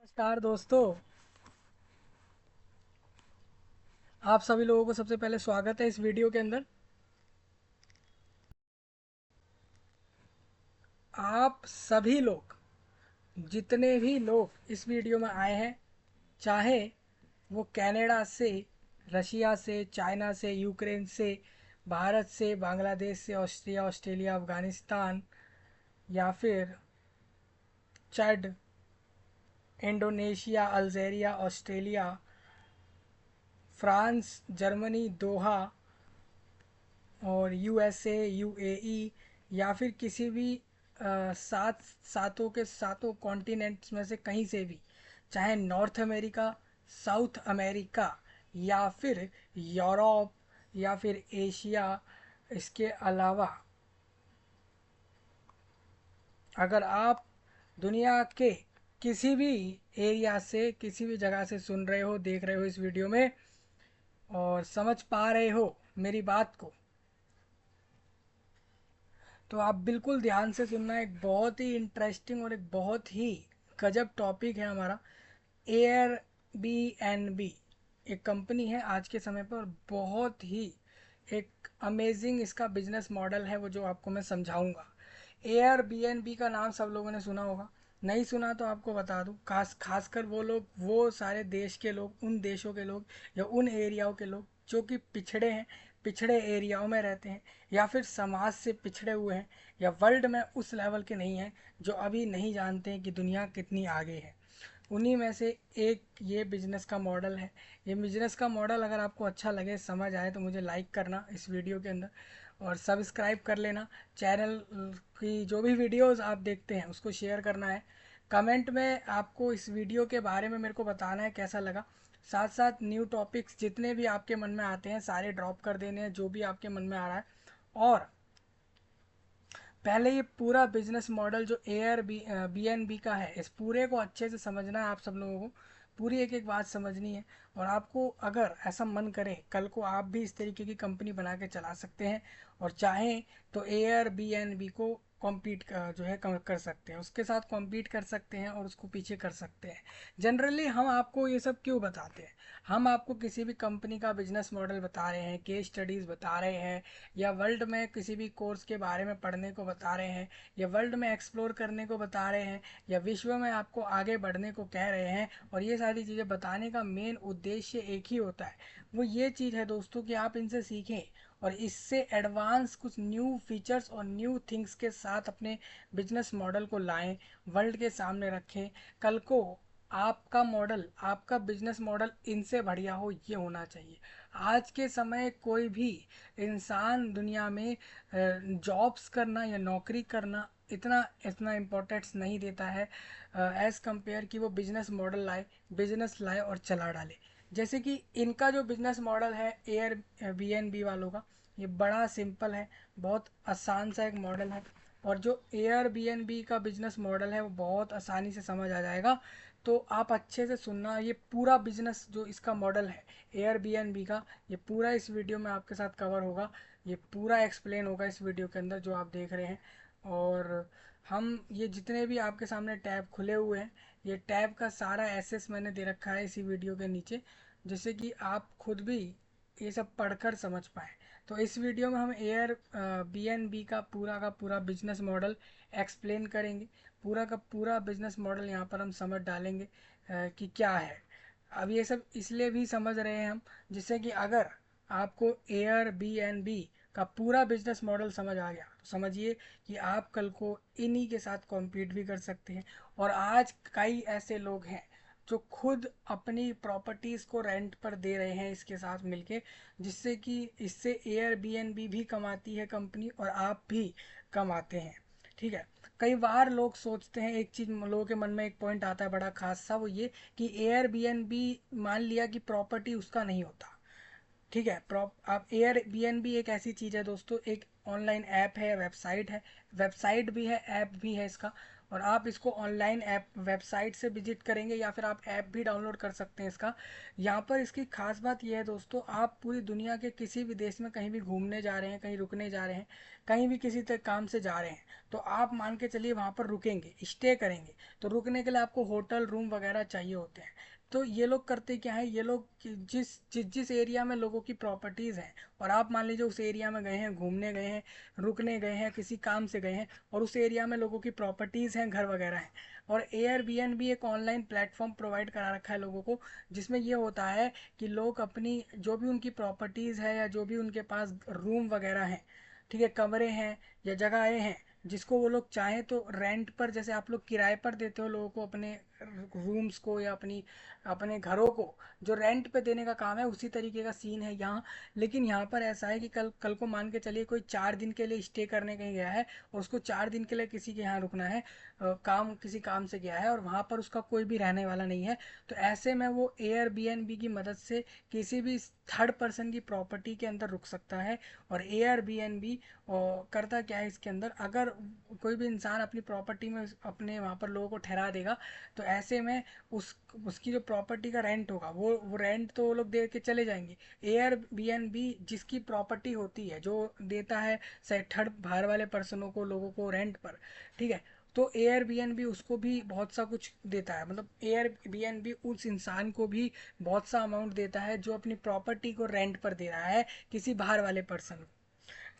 नमस्कार दोस्तों। आप सभी लोगों को सबसे पहले स्वागत है इस वीडियो के अंदर। आप सभी लोग, जितने भी लोग इस वीडियो में आए हैं, चाहे वो कनाडा से, रशिया से, चाइना से, यूक्रेन से, भारत से, बांग्लादेश से, ऑस्ट्रिया, ऑस्ट्रेलिया, अफगानिस्तान, या फिर Chad, Indonesia, Algeria, Australia, France, Germany, Doha, और यूएसए, यूएई, या फिर किसी भी सातों के सातों कॉन्टिनेंट्स में से कहीं से भी, चाहे नॉर्थ अमेरिका, साउथ अमेरिका, या फिर यूरोप, या फिर एशिया। इसके अलावा अगर आप दुनिया के किसी भी एरिया से, किसी भी जगह से सुन रहे हो, देख रहे हो इस वीडियो में, और समझ पा रहे हो मेरी बात को, तो आप बिल्कुल ध्यान से सुनना। एक बहुत ही इंटरेस्टिंग और एक बहुत ही गजब टॉपिक है हमारा। एयर बी एन बी एक कंपनी है आज के समय पर, और बहुत ही एक अमेजिंग इसका बिजनेस मॉडल है, वो जो आपको मैं समझाऊंगा। एयर बी एन बी का नाम सब लोगों ने सुना होगा। नहीं सुना तो आपको बता दूं, खासकर वो लोग, वो सारे देश के लोग, उन देशों के लोग या उन एरियाओं के लोग जो कि पिछड़े हैं, पिछड़े एरियाओं में रहते हैं, या फिर समाज से पिछड़े हुए हैं, या वर्ल्ड में उस लेवल के नहीं हैं, जो अभी नहीं जानते हैं कि दुनिया कितनी आगे है। उन्हीं में से एक ये बिजनेस का मॉडल है। ये बिजनेस का मॉडल अगर आपको अच्छा लगे, समझ आए, तो मुझे लाइक करना इस वीडियो के अंदर, और सब्सक्राइब कर लेना। चैनल की जो भी वीडियोस आप देखते हैं उसको शेयर करना है। कमेंट में आपको इस वीडियो के बारे में मेरे को बताना है कैसा लगा। साथ साथ न्यू टॉपिक्स जितने भी आपके मन में आते हैं सारे ड्रॉप कर देने हैं, जो भी आपके मन में आ रहा है। और पहले ये पूरा बिजनेस मॉडल जो एयर बी एन बी का है, इस पूरे को अच्छे से समझना है आप सब लोगों को। पूरी एक एक बात समझनी है। और आपको अगर ऐसा मन करे, कल को आप भी इस तरीके की कंपनी बना के चला सकते हैं, और चाहें तो एयर बी एन बी को कॉम्पीट जो है कर सकते हैं, उसके साथ कॉम्पीट कर सकते हैं और उसको पीछे कर सकते हैं। जनरली हम आपको ये सब क्यों बताते हैं? हम आपको किसी भी कंपनी का बिजनेस मॉडल बता रहे हैं, केस स्टडीज़ बता रहे हैं, या वर्ल्ड में किसी भी कोर्स के बारे में पढ़ने को बता रहे हैं, या वर्ल्ड में एक्सप्लोर करने को बता रहे हैं, या विश्व में आपको आगे बढ़ने को कह रहे हैं। और ये सारी चीज़ें बताने का मेन उद्देश्य एक ही होता है, वो ये चीज़ है दोस्तों कि आप इनसे सीखें और इससे एडवांस कुछ न्यू फीचर्स और न्यू थिंग्स के साथ अपने बिजनेस मॉडल को लाएं, वर्ल्ड के सामने रखें। कल को आपका मॉडल, आपका बिजनेस मॉडल इनसे बढ़िया हो, ये होना चाहिए। आज के समय कोई भी इंसान दुनिया में जॉब्स करना या नौकरी करना इतना इतना इम्पोर्टेंस नहीं देता है एज़ कंपेयर कि वो बिजनेस मॉडल लाए, बिजनेस लाए और चला डाले। जैसे कि इनका जो बिजनेस मॉडल है एयर बी एन बी वालों का, ये बड़ा सिंपल है, बहुत आसान सा एक मॉडल है। और जो एयर बी एन बी का बिजनेस मॉडल है वो बहुत आसानी से समझ आ जाएगा। तो आप अच्छे से सुनना, ये पूरा बिजनेस जो इसका मॉडल है एयर बी एन बी का, ये पूरा इस वीडियो में आपके साथ कवर होगा। ये पूरा एक्सप्लेन होगा इस वीडियो के अंदर जो आप देख रहे हैं। और हम ये जितने भी आपके सामने टैब खुले हुए हैं, ये टैब का सारा एसेस मैंने दे रखा है इसी वीडियो के नीचे, जिससे कि आप खुद भी ये सब पढ़कर समझ पाए। तो इस वीडियो में हम एयर बी एन बी का पूरा बिजनेस मॉडल एक्सप्लेन करेंगे। पूरा का पूरा बिजनेस मॉडल यहाँ पर हम समझ डालेंगे कि क्या है। अब ये सब इसलिए भी समझ रहे हैं हम, जिससे कि अगर आपको एयर बी एन बी का पूरा बिजनेस मॉडल समझ आ गया, तो समझिए कि आप कल को इन्हीं के साथ कॉम्पीट भी कर सकते हैं। और आज कई ऐसे लोग हैं जो खुद अपनी प्रॉपर्टीज़ को रेंट पर दे रहे हैं इसके साथ मिलके, जिससे कि इससे एयर बी एन बी भी कमाती है कंपनी और आप भी कमाते हैं। ठीक है। कई बार लोग सोचते हैं, एक चीज़ लोगों के मन में एक पॉइंट आता है बड़ा खास सा, वो ये कि एयर बी एन बी, मान लिया कि प्रॉपर्टी उसका नहीं होता। ठीक है, प्रॉप आप एयर बी एन बी एक ऐसी चीज़ है दोस्तों, एक ऑनलाइन ऐप है, वेबसाइट है, वेबसाइट भी है, ऐप भी है इसका। और आप इसको ऑनलाइन ऐप वेबसाइट से विजिट करेंगे या फिर आप ऐप भी डाउनलोड कर सकते हैं इसका। यहाँ पर इसकी खास बात यह है दोस्तों, आप पूरी दुनिया के किसी भी देश में कहीं भी घूमने जा रहे हैं, कहीं रुकने जा रहे हैं, कहीं भी किसी तक काम से जा रहे हैं, तो आप मान के चलिए वहाँ पर रुकेंगे, स्टे करेंगे, तो रुकने के लिए आपको होटल रूम वगैरह चाहिए होते हैं। तो ये लोग करते क्या है, ये लोग जिस जिस जिस एरिया में लोगों की प्रॉपर्टीज़ हैं, और आप मान लीजिए उस एरिया में गए हैं, घूमने गए हैं, रुकने गए हैं, किसी काम से गए हैं, और उस एरिया में लोगों की प्रॉपर्टीज़ हैं, घर वगैरह हैं, और एयरबीएनबी एक ऑनलाइन प्लेटफॉर्म प्रोवाइड करा रखा है लोगों को, जिसमें ये होता है कि लोग अपनी जो भी उनकी प्रॉपर्टीज़ है या जो भी उनके पास रूम वगैरह हैं, ठीक है, कमरे हैं या जगहें हैं, जिसको वो लोग चाहें तो रेंट पर, जैसे आप लोग किराए पर देते हो लोगों को अपने रूम्स को या अपनी अपने घरों को, जो रेंट पे देने का काम है, उसी तरीके का सीन है यहाँ। लेकिन यहाँ पर ऐसा है कि कल कल को मान के चलिए कोई 4 दिन के लिए स्टे करने कहीं गया है, और उसको 4 दिन के लिए किसी के यहाँ रुकना है, काम किसी काम से गया है, और वहाँ पर उसका कोई भी रहने वाला नहीं है, तो ऐसे में वो एयरबीएनबी की मदद से किसी भी थर्ड पर्सन की प्रॉपर्टी के अंदर रुक सकता है। और एयरबीएनबी करता क्या है इसके अंदर, अगर कोई भी इंसान अपनी प्रॉपर्टी में अपने वहाँ पर लोगों को ठहरा देगा, तो ऐसे में उसकी जो प्रॉपर्टी का रेंट होगा, वो रेंट तो वो लोग दे के चले जाएंगे। एयरबीएनबी जिसकी प्रॉपर्टी होती है, जो देता है से थर्ड बाहर वाले पर्सनों को, लोगों को रेंट पर, ठीक है, तो एयरबीएनबी उसको भी बहुत सा कुछ देता है, मतलब एयरबीएनबी उस इंसान को भी बहुत सा अमाउंट देता है जो अपनी प्रॉपर्टी को रेंट पर दे रहा है किसी बाहर वाले पर्सन को।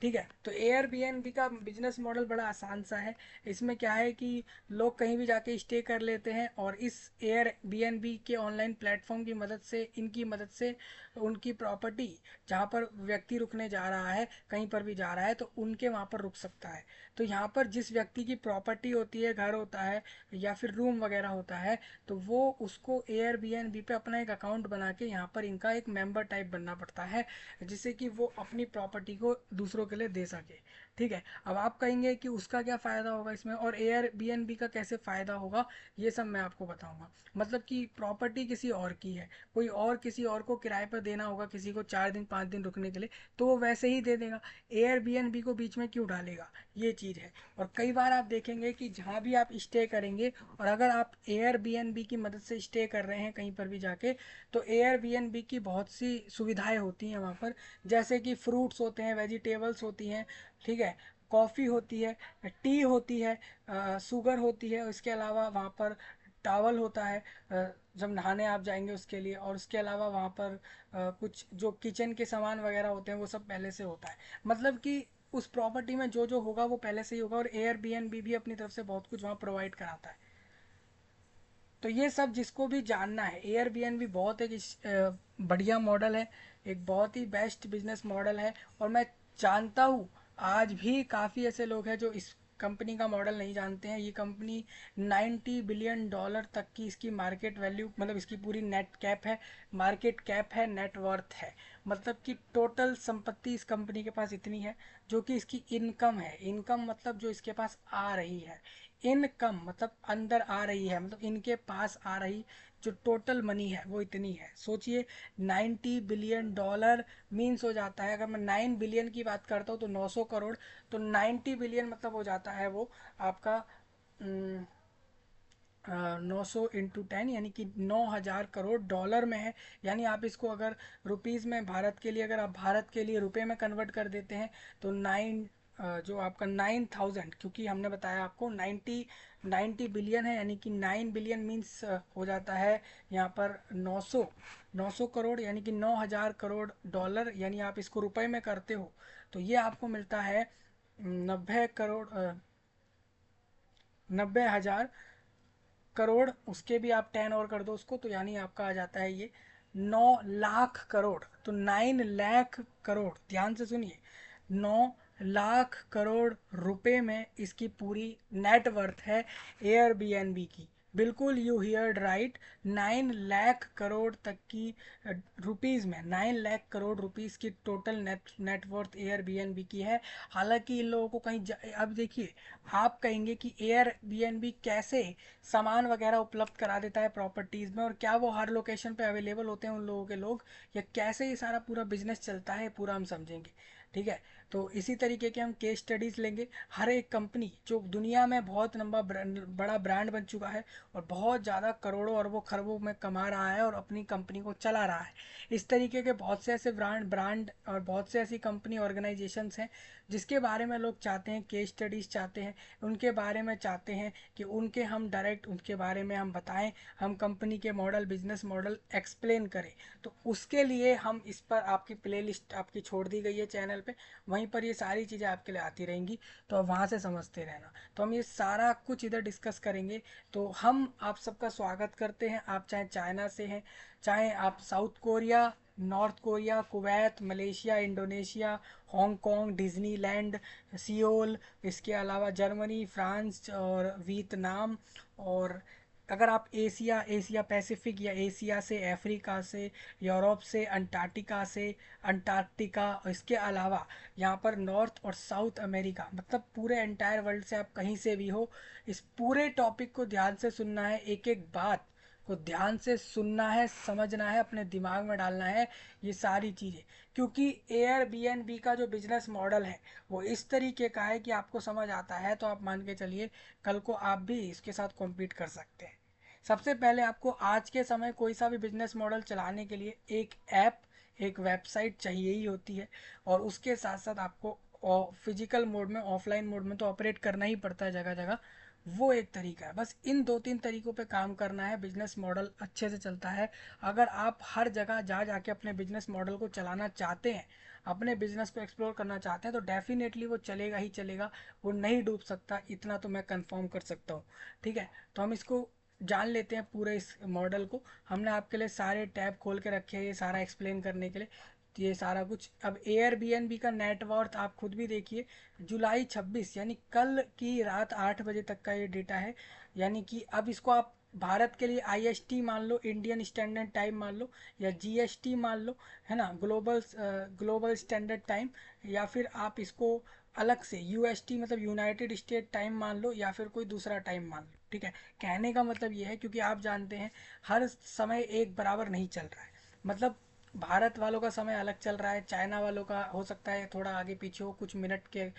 ठीक है, तो एयरबीएनबी का बिजनेस मॉडल बड़ा आसान सा है। इसमें क्या है कि लोग कहीं भी जाके स्टे कर लेते हैं, और इस एयरबीएनबी के ऑनलाइन प्लेटफॉर्म की मदद से, इनकी मदद से उनकी प्रॉपर्टी, जहाँ पर व्यक्ति रुकने जा रहा है, कहीं पर भी जा रहा है, तो उनके वहाँ पर रुक सकता है। तो यहाँ पर जिस व्यक्ति की प्रॉपर्टी होती है, घर होता है या फिर रूम वगैरह होता है, तो वो उसको एयरबीएनबी पे अपना एक अकाउंट बना के यहाँ पर इनका एक मेंबर टाइप बनना पड़ता है, जिससे कि वो अपनी प्रॉपर्टी को दूसरों के लिए दे सके। ठीक है, अब आप कहेंगे कि उसका क्या फ़ायदा होगा इसमें, और एयरबीएनबी का कैसे फ़ायदा होगा, ये सब मैं आपको बताऊंगा। मतलब कि प्रॉपर्टी किसी और की है, कोई और किसी और को किराए पर देना होगा, किसी को 4 दिन 5 दिन रुकने के लिए, तो वो वैसे ही दे देगा, एयरबीएनबी को बीच में क्यों डालेगा, ये चीज़ है। और कई बार आप देखेंगे कि जहाँ भी आप स्टे करेंगे, और अगर आप एयरबीएनबी की मदद से स्टे कर रहे हैं कहीं पर भी जाके, तो एयरबीएनबी की बहुत सी सुविधाएं होती हैं वहाँ पर, जैसे कि फ्रूट्स होते हैं, वेजिटेबल्स होती हैं, ठीक है, कॉफ़ी होती है, टी होती है, शुगर होती है, इसके अलावा वहाँ पर टावल होता है, जब नहाने आप जाएंगे उसके लिए, और उसके अलावा वहाँ पर कुछ जो किचन के सामान वगैरह होते हैं वो सब पहले से होता है। मतलब कि उस प्रॉपर्टी में जो जो होगा वो पहले से ही होगा, और एयरबीएनबी भी अपनी तरफ से बहुत कुछ वहाँ प्रोवाइड कराता है। तो ये सब जिसको भी जानना है, एयरबीएनबी बहुत एक बढ़िया मॉडल है, एक बहुत ही बेस्ट बिजनेस मॉडल है। और मैं जानता हूँ आज भी काफ़ी ऐसे लोग हैं जो इस कंपनी का मॉडल नहीं जानते हैं। ये कंपनी 90 बिलियन डॉलर तक की इसकी मार्केट वैल्यू, मतलब इसकी पूरी नेट कैप है, मार्केट कैप है, नेट वर्थ है, मतलब कि टोटल संपत्ति इस कंपनी के पास इतनी है। जो कि इसकी इनकम है, इनकम मतलब जो इसके पास आ रही है, इनकम मतलब अंदर आ रही है, मतलब इनके पास आ रही जो टोटल मनी है वो इतनी है। सोचिए, 90 बिलियन डॉलर मीन्स हो जाता है, अगर मैं 9 बिलियन की बात करता हूँ तो 900 करोड़, तो 90 बिलियन मतलब हो जाता है वो आपका 900 × 10, यानी कि 9,000 करोड़ डॉलर में है। यानी आप इसको अगर रुपीज़ में, भारत के लिए अगर आप भारत के लिए रुपए में कन्वर्ट कर देते हैं, तो जो आपका 9,000, क्योंकि हमने बताया आपको 90 बिलियन है, यानी कि 9 बिलियन मीन्स हो जाता है यहाँ पर 900 करोड़, यानी कि 9,000 करोड़ डॉलर। यानी आप इसको रुपए में करते हो तो ये आपको मिलता है 90 करोड़, 90,000 करोड़। उसके भी आप 10 और कर दो उसको, तो यानी आपका आ जाता है ये 9 लाख करोड़। तो 9 लाख करोड़, ध्यान से सुनिए, 9 लाख करोड़ रुपए में इसकी पूरी नेट वर्थ है एयरबीएनबी की। बिल्कुल, you heard right, 9 lakh crore तक की रुपीज़ में, 9 लाख करोड़ रुपीज़ की टोटल नेटवर्थ एयरबीएनबी की है। हालांकि इन लोगों को कहीं अब देखिए, आप कहेंगे कि एयरबीएनबी कैसे सामान वगैरह उपलब्ध करा देता है प्रॉपर्टीज़ में, और क्या वो हर लोकेशन पे अवेलेबल होते हैं उन लोगों के लोग, या कैसे ये सारा पूरा बिजनेस चलता है, पूरा हम समझेंगे। ठीक है, तो इसी तरीके के हम केस स्टडीज़ लेंगे। हर एक कंपनी जो दुनिया में बहुत लंबा बड़ा ब्रांड बन चुका है और बहुत ज़्यादा करोड़ों अरबों खरबों में कमा रहा है और अपनी कंपनी को चला रहा है, इस तरीके के बहुत से ऐसे ब्रांड ब्रांड और बहुत से ऐसी कंपनी ऑर्गेनाइजेशंस हैं जिसके बारे में लोग चाहते हैं केस स्टडीज़ चाहते हैं, उनके बारे में चाहते हैं कि उनके हम डायरेक्ट उनके बारे में हम बताएं, हम कंपनी के मॉडल बिजनेस मॉडल एक्सप्लेन करें। तो उसके लिए हम इस पर आपकी प्लेलिस्ट आपकी छोड़ दी गई है चैनल पे, वहीं पर ये सारी चीज़ें आपके लिए आती रहेंगी, तो आप वहाँ से समझते रहना। तो हम ये सारा कुछ इधर डिस्कस करेंगे। तो हम आप सबका स्वागत करते हैं, आप चाहे चाइना से हैं, चाहे आप south Korea, north Korea, Kuwait, Malaysia, Indonesia, Hong Kong, Disneyland, Seoul, इसके अलावा जर्मनी, फ्रांस और वियतनाम, और अगर आप एशिया एशिया पैसिफिक या एशिया से, अफ्रीका से, यूरोप से, अंटार्कटिका से, अंटार्कटिका, इसके अलावा यहाँ पर नॉर्थ और साउथ अमेरिका, मतलब पूरे एंटायर वर्ल्ड से आप कहीं से भी हो, इस पूरे टॉपिक को ध्यान से सुनना है, एक एक बात को ध्यान से सुनना है, समझना है, अपने दिमाग में डालना है ये सारी चीज़ें। क्योंकि एयरबीएनबी का जो बिजनेस मॉडल है वो इस तरीके का है कि आपको समझ आता है तो आप मान के चलिए कल को आप भी इसके साथ कॉम्पीट कर सकते हैं। सबसे पहले आपको आज के समय कोई सा भी बिजनेस मॉडल चलाने के लिए एक ऐप, एक वेबसाइट चाहिए ही होती है, और उसके साथ साथ आपको फिजिकल मोड में, ऑफलाइन मोड में तो ऑपरेट करना ही पड़ता है जगह जगह। वो एक तरीका है, बस इन दो तीन तरीकों पे काम करना है, बिजनेस मॉडल अच्छे से चलता है। अगर आप हर जगह जा जाके अपने बिजनेस मॉडल को चलाना चाहते हैं, अपने बिजनेस को एक्सप्लोर करना चाहते हैं, तो डेफिनेटली वो चलेगा ही चलेगा, वो नहीं डूब सकता, इतना तो मैं कंफर्म कर सकता हूँ। ठीक है, तो हम इसको जान लेते हैं पूरे इस मॉडल को। हमने आपके लिए सारे टैब खोल के रखे हैं ये सारा एक्सप्लेन करने के लिए। तो ये सारा कुछ, अब एयरबीएनबी का नेटवर्थ आप खुद भी देखिए, जुलाई 26 यानी कल की रात 8 बजे तक का ये डेटा है। यानी कि अब इसको आप भारत के लिए आईएसटी मान लो, इंडियन स्टैंडर्ड टाइम मान लो, या जीएसटी मान लो, है ना, ग्लोबल स्टैंडर्ड टाइम, या फिर आप इसको अलग से यूएसटी मतलब यूनाइटेड स्टेट टाइम मान लो, या फिर कोई दूसरा टाइम मान लो। ठीक है, कहने का मतलब ये है, क्योंकि आप जानते हैं हर समय एक बराबर नहीं चल रहा है। मतलब भारत वालों का समय अलग चल रहा है, चाइना वालों का हो सकता है थोड़ा आगे पीछे हो कुछ मिनट के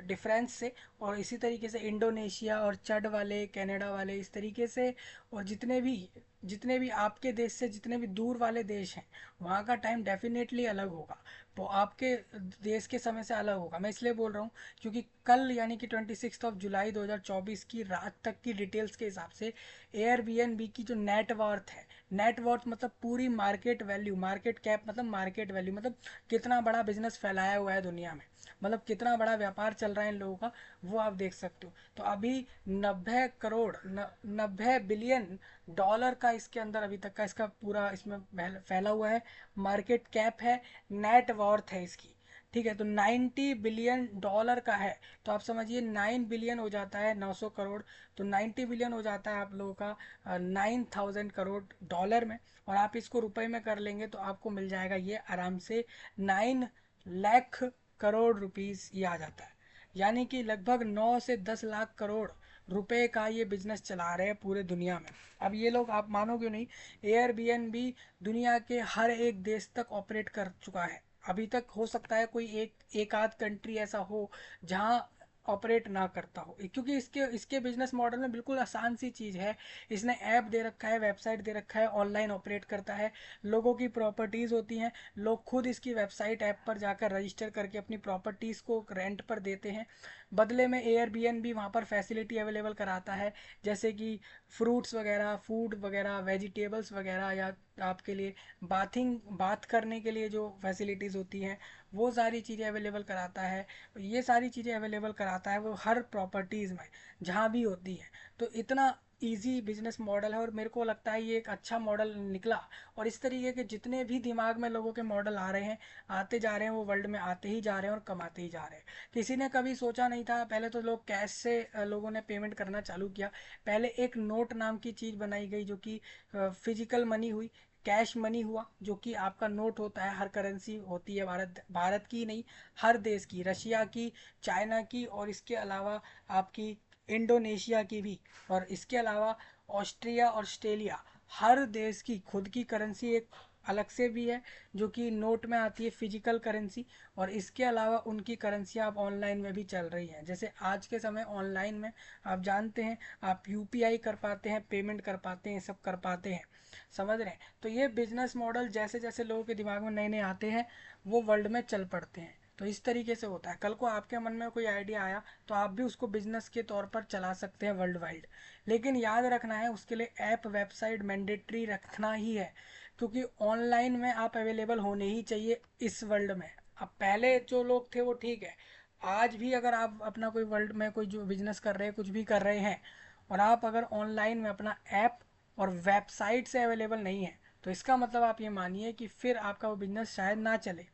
डिफरेंस से, और इसी तरीके से इंडोनेशिया और चड वाले, कनाडा वाले, इस तरीके से, और जितने भी आपके देश से जितने भी दूर वाले देश हैं वहाँ का टाइम डेफिनेटली अलग होगा। तो आपके देश के समय से अलग होगा, मैं इसलिए बोल रहा हूँ क्योंकि कल यानी कि 26 जुलाई 2024 की रात तक की डिटेल्स के हिसाब से एयरबीएनबी की जो नेटवर्थ है, नेटवर्थ मतलब पूरी मार्केट वैल्यू, मार्केट कैप मतलब मार्केट वैल्यू, मतलब कितना बड़ा बिजनेस फैलाया हुआ है दुनिया में, मतलब कितना बड़ा व्यापार चल रहा है इन लोगों का, वो आप देख सकते हो। तो अभी 90 करोड़ 90 बिलियन डॉलर का इसके अंदर अभी तक का इसका पूरा इसमें फैला हुआ है, मार्केट कैप है, नेट वॉर्थ है इसकी। ठीक है, तो 90 बिलियन डॉलर का है, तो आप समझिए 9 बिलियन हो जाता है 900 करोड़, तो 90 बिलियन हो जाता है आप लोगों का 9,000 करोड़ डॉलर में, और आप इसको रुपए में कर लेंगे तो आपको मिल जाएगा ये आराम से 9 लाख करोड़ रुपीस ये आ जाता है। यानी कि लगभग 9 से 10 लाख करोड़ रुपए का ये बिजनेस चला रहे हैं पूरे दुनिया में। अब ये लोग, आप मानोगे नहीं, एयरबीएनबी दुनिया के हर एक देश तक ऑपरेट कर चुका है। अभी तक हो सकता है कोई एक आध कंट्री ऐसा हो जहां ऑपरेट ना करता हो, क्योंकि इसके इसके बिजनेस मॉडल में बिल्कुल आसान सी चीज़ है। इसने ऐप दे रखा है, वेबसाइट दे रखा है, ऑनलाइन ऑपरेट करता है, लोगों की प्रॉपर्टीज़ होती हैं, लोग खुद इसकी वेबसाइट ऐप पर जाकर रजिस्टर करके अपनी प्रॉपर्टीज़ को रेंट पर देते हैं। बदले में एयरबीएनबी वहाँ पर फैसिलिटी अवेलेबल कराता है, जैसे कि फ्रूट्स वगैरह, फूड वगैरह, वेजिटेबल्स वगैरह, या आपके लिए बात करने के लिए जो फैसिलिटीज़ होती हैं वो सारी चीज़ें अवेलेबल कराता है। ये सारी चीज़ें अवेलेबल कराता है वो हर प्रॉपर्टीज़ में जहाँ भी होती है। तो इतना इजी बिजनेस मॉडल है, और मेरे को लगता है ये एक अच्छा मॉडल निकला। और इस तरीके के जितने भी दिमाग में लोगों के मॉडल आ रहे हैं, आते जा रहे हैं, वो वर्ल्ड में आते ही जा रहे हैं और कमाते ही जा रहे हैं। किसी ने कभी सोचा नहीं था, पहले तो लोग कैश से लोगों ने पेमेंट करना चालू किया। पहले एक नोट नाम की चीज़ बनाई गई जो कि फिजिकल मनी हुई, कैश मनी हुआ, जो कि आपका नोट होता है, हर करेंसी होती है, भारत भारत की नहीं, हर देश की, रशिया की, चाइना की, और इसके अलावा आपकी इंडोनेशिया की भी, और इसके अलावा ऑस्ट्रिया और ऑस्ट्रेलिया, हर देश की खुद की करेंसी एक अलग से भी है जो कि नोट में आती है, फिजिकल करेंसी, और इसके अलावा उनकी करेंसियाँ अब ऑनलाइन में भी चल रही हैं। जैसे आज के समय ऑनलाइन में आप जानते हैं, आप यूपीआई कर पाते हैं, पेमेंट कर पाते हैं, सब कर पाते हैं, समझ रहे हैं। तो ये बिजनेस मॉडल जैसे जैसे लोगों के दिमाग में नए नए आते हैं वो वर्ल्ड में चल पड़ते हैं। तो इस तरीके से होता है, कल को आपके मन में कोई आइडिया आया तो आप भी उसको बिजनेस के तौर पर चला सकते हैं वर्ल्ड वाइड। लेकिन याद रखना है उसके लिए ऐप वेबसाइट मैंडेटरी रखना ही है, क्योंकि ऑनलाइन में आप अवेलेबल होने ही चाहिए इस वर्ल्ड में। अब पहले जो लोग थे वो ठीक है, आज भी अगर आप अपना कोई वर्ल्ड में कोई जो बिजनेस कर रहे हैं, कुछ भी कर रहे हैं, और आप अगर ऑनलाइन में अपना ऐप और वेबसाइट से अवेलेबल नहीं है, तो इसका मतलब आप ये मानिए कि फिर आपका वो बिजनेस शायद ना चले,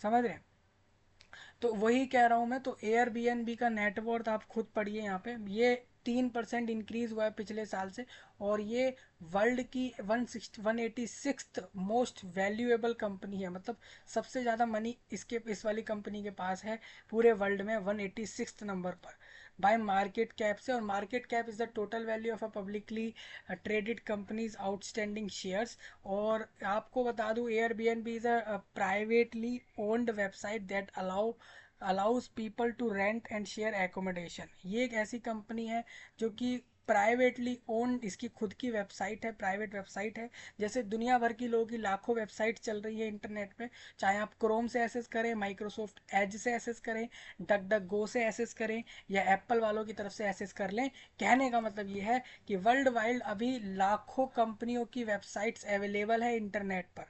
समझ रहे हैं। तो वही कह रहा हूँ मैं, तो एयरबीएनबी का नेटवर्थ आप खुद पढ़िए यहाँ पे, ये 3% इंक्रीज हुआ है पिछले साल से, और ये वर्ल्ड की 186 मोस्ट वैल्यूएबल कंपनी है। मतलब सबसे ज़्यादा मनी इस वाली कंपनी के पास है पूरे वर्ल्ड में, 186 नंबर पर बाय मार्केट कैप से। और market cap is the total value of a publicly traded companies outstanding shares. और आपको बता दूं, Airbnb is a privately owned website that allows people to rent and share accommodation. ये एक ऐसी कंपनी है जो कि प्राइवेटली ओन्ड, इसकी खुद की वेबसाइट है, प्राइवेट वेबसाइट है। जैसे दुनिया भर की लोगों की लाखों वेबसाइट चल रही है इंटरनेट पे, चाहे आप क्रोम से एक्सेस करें, माइक्रोसॉफ्ट एज से एक्सेस करें, डक डक गो से एक्सेस करें, या एप्पल वालों की तरफ से एक्सेस कर लें। कहने का मतलब ये है कि वर्ल्ड वाइड अभी लाखों कंपनियों की वेबसाइट्स अवेलेबल है इंटरनेट पर,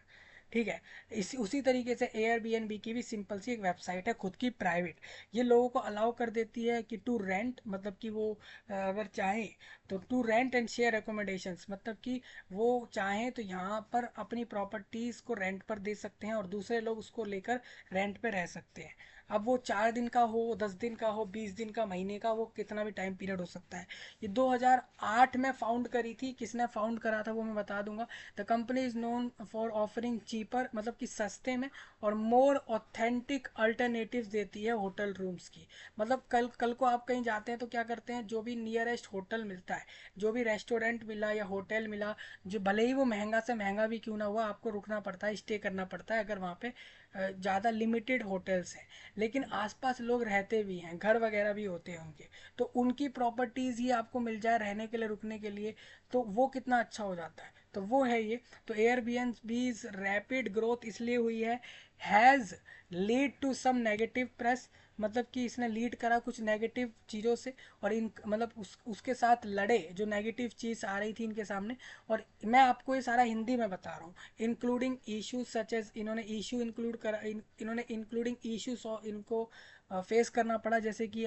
ठीक है। इसी उसी तरीके से एयरबीएनबी की भी सिंपल सी एक वेबसाइट है खुद की प्राइवेट। ये लोगों को अलाउ कर देती है कि टू रेंट, मतलब कि वो अगर चाहें तो to rent and share accommodations, मतलब कि वो चाहें तो यहाँ पर अपनी प्रॉपर्टीज़ को रेंट पर दे सकते हैं और दूसरे लोग उसको लेकर रेंट पे रह सकते हैं। अब वो 4 दिन का हो, 10 दिन का हो, 20 दिन का, महीने का, वो कितना भी टाइम पीरियड हो सकता है। ये 2008 में फाउंड करी थी, किसने फाउंड करा था वो मैं बता दूंगा। The company is known for offering cheaper, मतलब कि सस्ते में और मोर ऑथेंटिक अल्टरनेटिव्स देती है होटल रूम्स की। मतलब कल कल को आप कहीं जाते हैं तो क्या करते हैं, जो भी नियरेस्ट होटल मिलता है, जो भी रेस्टोरेंट मिला या होटल मिला, जो भले ही वो महंगा से महंगा भी क्यों ना हुआ, आपको रुकना पड़ता है, स्टे करना पड़ता है अगर वहाँ पे ज़्यादा लिमिटेड होटल्स हैं। लेकिन आसपास लोग रहते भी हैं, घर वगैरह भी होते हैं उनके, तो उनकी प्रॉपर्टीज़ ही आपको मिल जाए रहने के लिए, रुकने के लिए, तो वो कितना अच्छा हो जाता है। तो वो है ये। तो एयरबीएनबीज रैपिड ग्रोथ इसलिए हुई है, has lead to some negative press, मतलब कि इसने लीड करा कुछ नेगेटिव चीज़ों से, और इन मतलब उसके साथ लड़े जो नेगेटिव चीज़ आ रही थी इनके सामने। और मैं आपको ये सारा हिंदी में बता रहा हूँ, इंक्लूडिंग इशूज सच एज, इन्होंने इशू इंक्लूड करा, इन्होंने इंक्लूडिंग इशूज इनको फेस करना पड़ा, जैसे कि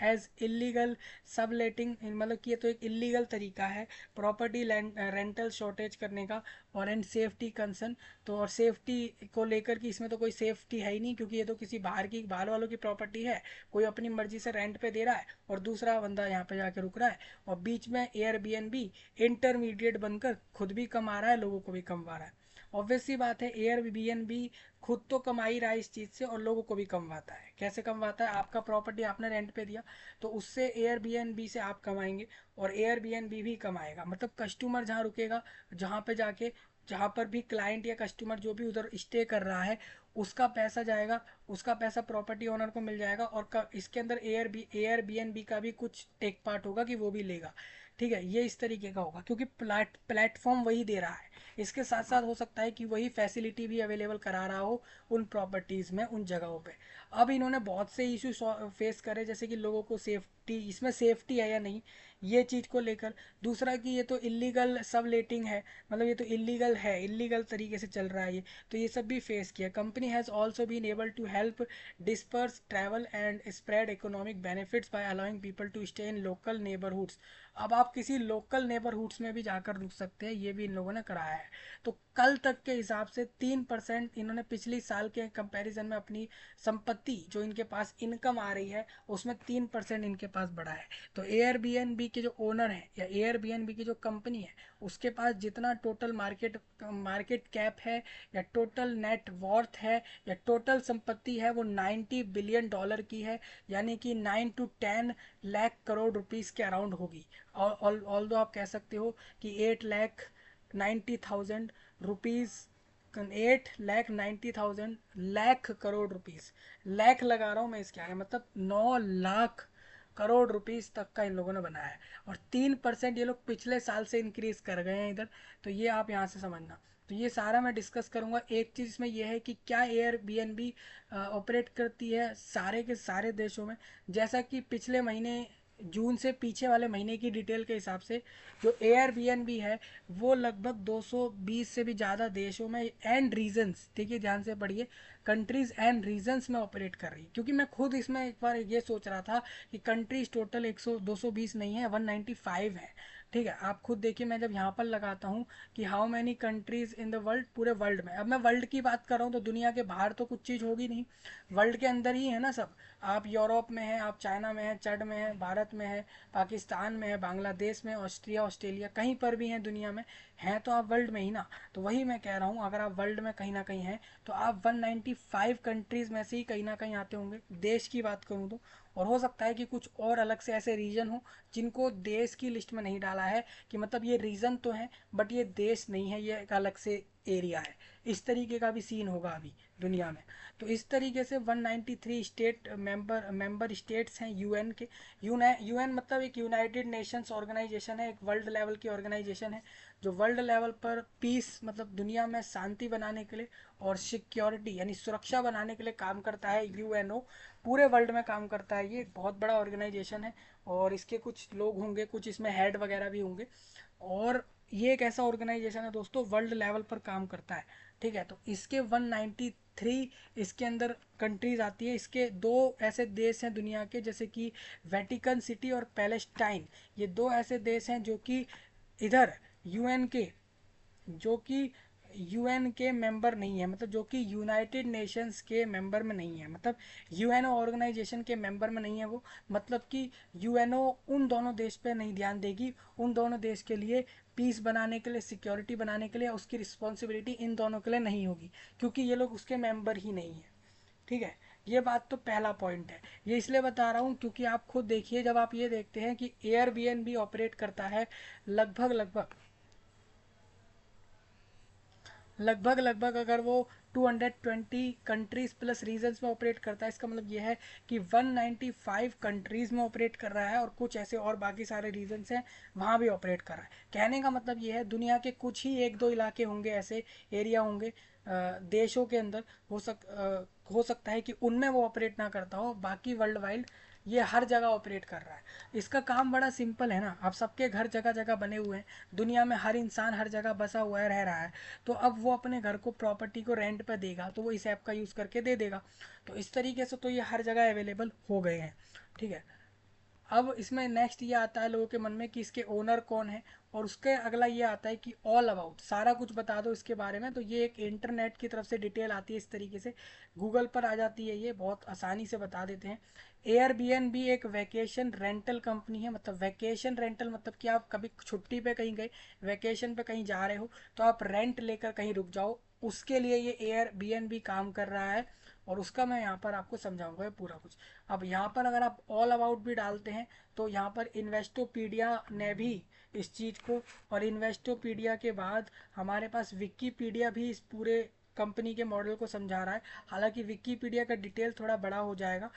एज इलीगल सबलेटिंग, मतलब कि ये तो एक इलीगल तरीका है प्रॉपर्टी रेंटल शॉर्टेज करने का, और एंड सेफ्टी कंसर्न। तो और सेफ्टी को लेकर कि इसमें तो कोई सेफ्टी है ही नहीं, क्योंकि ये तो किसी बाहर वालों की प्रॉपर्टी है, कोई अपनी मर्जी से रेंट पे दे रहा है और दूसरा बंदा यहाँ पे जाके रुक रहा है, और बीच में एयरबीएनबी इंटरमीडिएट बनकर खुद भी कमा रहा है, लोगों को भी कमवा रहा है। ऑब्वियस सी बात है, एयरबीएनबी खुद तो कमा ही रहा है इस चीज़ से, और लोगों को भी कमवाता है। कैसे कमवाता है, आपका प्रॉपर्टी आपने रेंट पे दिया, तो उससे एयरबीएनबी से आप कमाएंगे और एयरबीएनबी भी कमाएगा। मतलब कस्टमर जहाँ रुकेगा, जहाँ पे जाके, जहाँ पर भी क्लाइंट या कस्टमर जो भी उधर स्टे कर रहा है, उसका पैसा जाएगा, उसका पैसा प्रॉपर्टी ओनर को मिल जाएगा, और इसके अंदर एयरबीएनबी का भी कुछ टेक पार्ट होगा कि वो भी लेगा, ठीक है। ये इस तरीके का होगा, क्योंकि प्लेटफॉर्म वही दे रहा है। इसके साथ साथ हो सकता है कि वही फैसिलिटी भी अवेलेबल करा रहा हो उन प्रॉपर्टीज़ में, उन जगहों पे। अब इन्होंने बहुत से इशू फेस करे, जैसे कि लोगों को सेफ्टी, इसमें सेफ्टी है या नहीं, ये चीज़ को लेकर। दूसरा कि ये तो इलीगल सब लेटिंग है, मतलब ये तो इलीगल है, इलीगल तरीके से चल रहा है ये, तो ये सब भी फेस किया। Company has also been able to help disperse travel and spread economic benefits by allowing people to stay in local neighbourhoods. अब आप किसी लोकल नेबरहुड्स में भी जाकर रुक सकते हैं, ये भी इन लोगों ने कराया है। तो कल तक के हिसाब से 3% इन्होंने पिछली साल के कंपैरिजन में अपनी संपत्ति, जो इनके पास इनकम आ रही है, उसमें 3% इनके पास बढ़ा है। तो एयरबीएनबी के जो ओनर हैं या एयरबीएनबी की जो कंपनी है, उसके पास जितना टोटल मार्केट कैप है, या टोटल नेट वॉर्थ है, या टोटल संपत्ति है, वो $90 बिलियन की है, यानी कि 9 to 10 लाख करोड़ रुपीस के अराउंड होगी। और ऑल दो आप कह सकते हो कि 8,90,000 रुपीज़ 8,90,000 लाख करोड़ रुपीस, लाख लगा रहा हूँ मैं इसके आगे, मतलब 9 लाख करोड़ रुपीस तक का इन लोगों ने बनाया है। और 3% ये लोग पिछले साल से इंक्रीज कर गए हैं इधर। तो ये आप यहाँ से समझना। तो ये सारा मैं डिस्कस करूंगा। एक चीज़ इसमें यह है कि क्या एयरबीएनबी ऑपरेट करती है सारे के सारे देशों में। जैसा कि पिछले महीने जून से पीछे वाले महीने की डिटेल के हिसाब से जो एयरबीएनबी है वो लगभग 220 से भी ज़्यादा देशों में एंड रीजन्स, देखिए ध्यान से पढ़िए, कंट्रीज एंड रीजन्स में ऑपरेट कर रही है। क्योंकि मैं खुद इसमें एक बार ये सोच रहा था कि कंट्रीज टोटल 100 220 नहीं है, 195 है। ठीक है, आप खुद देखिए, मैं जब यहाँ पर लगाता हूँ कि how many countries in the world, पूरे वर्ल्ड में, अब मैं वर्ल्ड की बात कर रहा हूँ तो दुनिया के बाहर तो कुछ चीज़ होगी नहीं, वर्ल्ड के अंदर ही है ना सब। आप यूरोप में हैं, आप चाइना में हैं, चड में हैं, भारत में है, पाकिस्तान में है, बांग्लादेश में, ऑस्ट्रिया ऑस्ट्रेलिया, कहीं पर भी हैं दुनिया में, हैं तो आप वर्ल्ड में ही ना। तो वही मैं कह रहा हूँ, अगर आप वर्ल्ड में कहीं ना कहीं हैं तो आप 195 कंट्रीज में से ही कहीं ना कहीं आते होंगे, देश की बात करूँ तो। और हो सकता है कि कुछ और अलग से ऐसे रीजन हो जिनको देश की लिस्ट में नहीं डाला है, कि मतलब ये रीजन तो है बट ये देश नहीं है, ये एक अलग से एरिया है। इस तरीके का भी सीन होगा अभी दुनिया में। तो इस तरीके से 193 स्टेट मेंबर स्टेट्स हैं यूएन के। यूएन मतलब एक यूनाइटेड नेशंस ऑर्गेनाइजेशन है, एक वर्ल्ड लेवल की ऑर्गेनाइजेशन है जो वर्ल्ड लेवल पर पीस, मतलब दुनिया में शांति बनाने के लिए और सिक्योरिटी यानी सुरक्षा बनाने के लिए काम करता है। यूएनओ पूरे वर्ल्ड में काम करता है, ये एक बहुत बड़ा ऑर्गेनाइजेशन है। और इसके कुछ लोग होंगे, कुछ इसमें हेड वगैरह भी होंगे। और ये एक ऐसा ऑर्गेनाइजेशन है दोस्तों, वर्ल्ड लेवल पर काम करता है। ठीक है, तो इसके 193 इसके अंदर कंट्रीज आती है। इसके दो ऐसे देश हैं दुनिया के, जैसे कि वेटिकन सिटी और पैलेस्टाइन। ये दो ऐसे देश हैं जो कि इधर यूएन के जो कि यूएन के मेंबर नहीं है, मतलब जो कि यूनाइटेड नेशंस के मेंबर में नहीं है, मतलब यूएनओ ऑर्गेनाइजेशन के मेंबर में नहीं है वो। मतलब कि यूएनओ उन दोनों देश पे नहीं ध्यान देगी, उन दोनों देश के लिए पीस बनाने के लिए, सिक्योरिटी बनाने के लिए उसकी रिस्पॉन्सिबिलिटी इन दोनों के लिए नहीं होगी, क्योंकि ये लोग उसके मेंबर ही नहीं है। ठीक है, ये बात तो पहला पॉइंट है। ये इसलिए बता रहा हूँ क्योंकि आप खुद देखिए, जब आप ये देखते हैं कि एयरबीएनबी ऑपरेट करता है लगभग लगभग लगभग लगभग अगर वो 220 कंट्रीज प्लस रीजन्स में ऑपरेट करता है, इसका मतलब ये है कि 195 कंट्रीज में ऑपरेट कर रहा है और कुछ ऐसे और बाकी सारे रीजन्स हैं वहाँ भी ऑपरेट कर रहा है। कहने का मतलब ये है, दुनिया के कुछ ही एक दो इलाके होंगे, ऐसे एरिया होंगे देशों के अंदर, हो सकता है कि उनमें वो ऑपरेट ना करता हो, बाकी वर्ल्ड वाइड ये हर जगह ऑपरेट कर रहा है। इसका काम बड़ा सिंपल है ना, अब सबके घर जगह जगह बने हुए हैं, दुनिया में हर इंसान हर जगह बसा हुआ है, रह रहा है। तो अब वो अपने घर को, प्रॉपर्टी को रेंट पे देगा तो वो इस ऐप का यूज़ करके दे देगा। तो इस तरीके से तो ये हर जगह अवेलेबल हो गए हैं। ठीक है, अब इसमें नेक्स्ट ये आता है लोगों के मन में कि इसके ओनर कौन है, और उसके अगला ये आता है कि ऑल अबाउट सारा कुछ बता दो इसके बारे में। तो ये एक इंटरनेट की तरफ से डिटेल आती है, इस तरीके से गूगल पर आ जाती है, ये बहुत आसानी से बता देते हैं। एयरबीएनबी एक वैकेशन रेंटल कंपनी है। मतलब वैकेशन रेंटल मतलब कि आप कभी छुट्टी पे कहीं गए, वैकेशन पे कहीं जा रहे हो, तो आप रेंट लेकर कहीं रुक जाओ, उसके लिए ये एयरबीएनबी काम कर रहा है। और उसका मैं यहाँ पर आपको समझाऊंगा ये पूरा कुछ। अब यहाँ पर अगर आप ऑल अबाउट भी डालते हैं तो यहाँ पर इन्वेस्टोपीडिया ने भी इस चीज़ को, और इन्वेस्टोपीडिया के बाद हमारे पास विकीपीडिया भी इस पूरे कंपनी के मॉडल को समझा रहा है। हालांकि विकीपीडिया का डिटेल थोड़ा बड़ा हो जाएगा,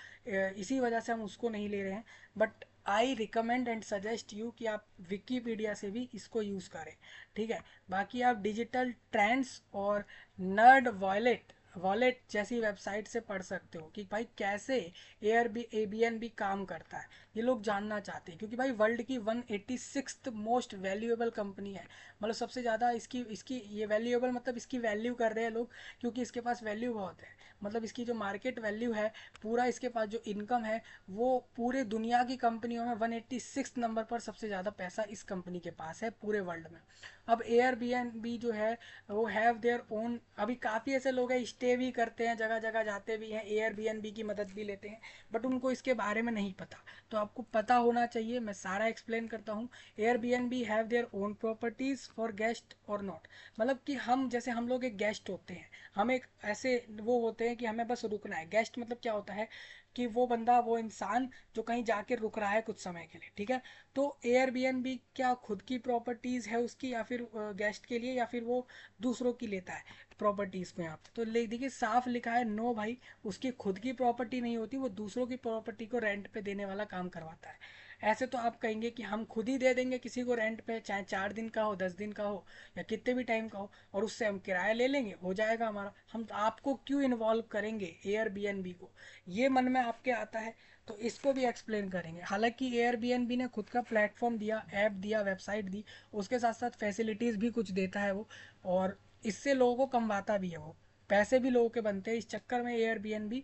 इसी वजह से हम उसको नहीं ले रहे हैं। But I recommend and suggest you कि आप विकीपीडिया से भी इसको यूज़ करें। ठीक है, बाकी आप डिजिटल ट्रेंड्स और नर्ड वॉलेट वॉलेट जैसी वेबसाइट से पढ़ सकते हो कि भाई कैसे एयरबीएनबी काम करता है। ये लोग जानना चाहते हैं क्योंकि भाई वर्ल्ड की 186th मोस्ट वैल्यूएबल कंपनी है। मतलब सबसे ज़्यादा इसकी इसकी ये वैल्यूएबल, मतलब इसकी वैल्यू कर रहे हैं लोग, क्योंकि इसके पास वैल्यू बहुत है। मतलब इसकी जो मार्केट वैल्यू है, पूरा इसके पास जो इनकम है, वो पूरे दुनिया की कंपनियों में 186 नंबर पर सबसे ज़्यादा पैसा इस कंपनी के पास है पूरे वर्ल्ड में। अब एयरबीएनबी जो है वो हैव देयर ओन, अभी काफ़ी ऐसे लोग हैं स्टे भी करते हैं, जगह जगह जाते भी हैं, एयरबीएनबी की मदद भी लेते हैं, बट उनको इसके बारे में नहीं पता। तो आपको पता होना चाहिए, मैं सारा एक्सप्लेन करता हूँ। Airbnb have their own properties for guest और नॉट। मतलब कि हम जैसे हम लोग एक गेस्ट होते हैं, हम एक ऐसे वो होते हैं कि हमें बस रुकना है। गेस्ट मतलब क्या होता है कि वो बंदा, वो इंसान जो कहीं जाके रुक रहा है कुछ समय के लिए, ठीक है। तो एयरबीएनबी क्या खुद की प्रॉपर्टीज़ है उसकी, या फिर गेस्ट के लिए, या फिर वो दूसरों की लेता है प्रॉपर्टीज़ को? यहाँ पे तो देखिए साफ लिखा है, नो भाई, उसकी खुद की प्रॉपर्टी नहीं होती, वो दूसरों की प्रॉपर्टी को रेंट पे देने वाला काम करवाता है। ऐसे तो आप कहेंगे कि हम खुद ही दे देंगे किसी को रेंट पे, चाहे 4 दिन का हो, 10 दिन का हो, या कितने भी टाइम का हो, और उससे हम किराया ले लेंगे, हो जाएगा हमारा, हम आपको क्यों इन्वॉल्व करेंगे एयरबीएनबी को? ये मन में आपके आता है, तो इसको भी एक्सप्लेन करेंगे। हालांकि एयरबीएनबी ने खुद का प्लेटफॉर्म दिया, ऐप दिया, वेबसाइट दी, उसके साथ साथ फैसिलिटीज़ भी कुछ देता है वो, और इससे लोगों को कमवाता भी है वो, पैसे भी लोगों के बनते हैं इस चक्कर में एयरबीएनबी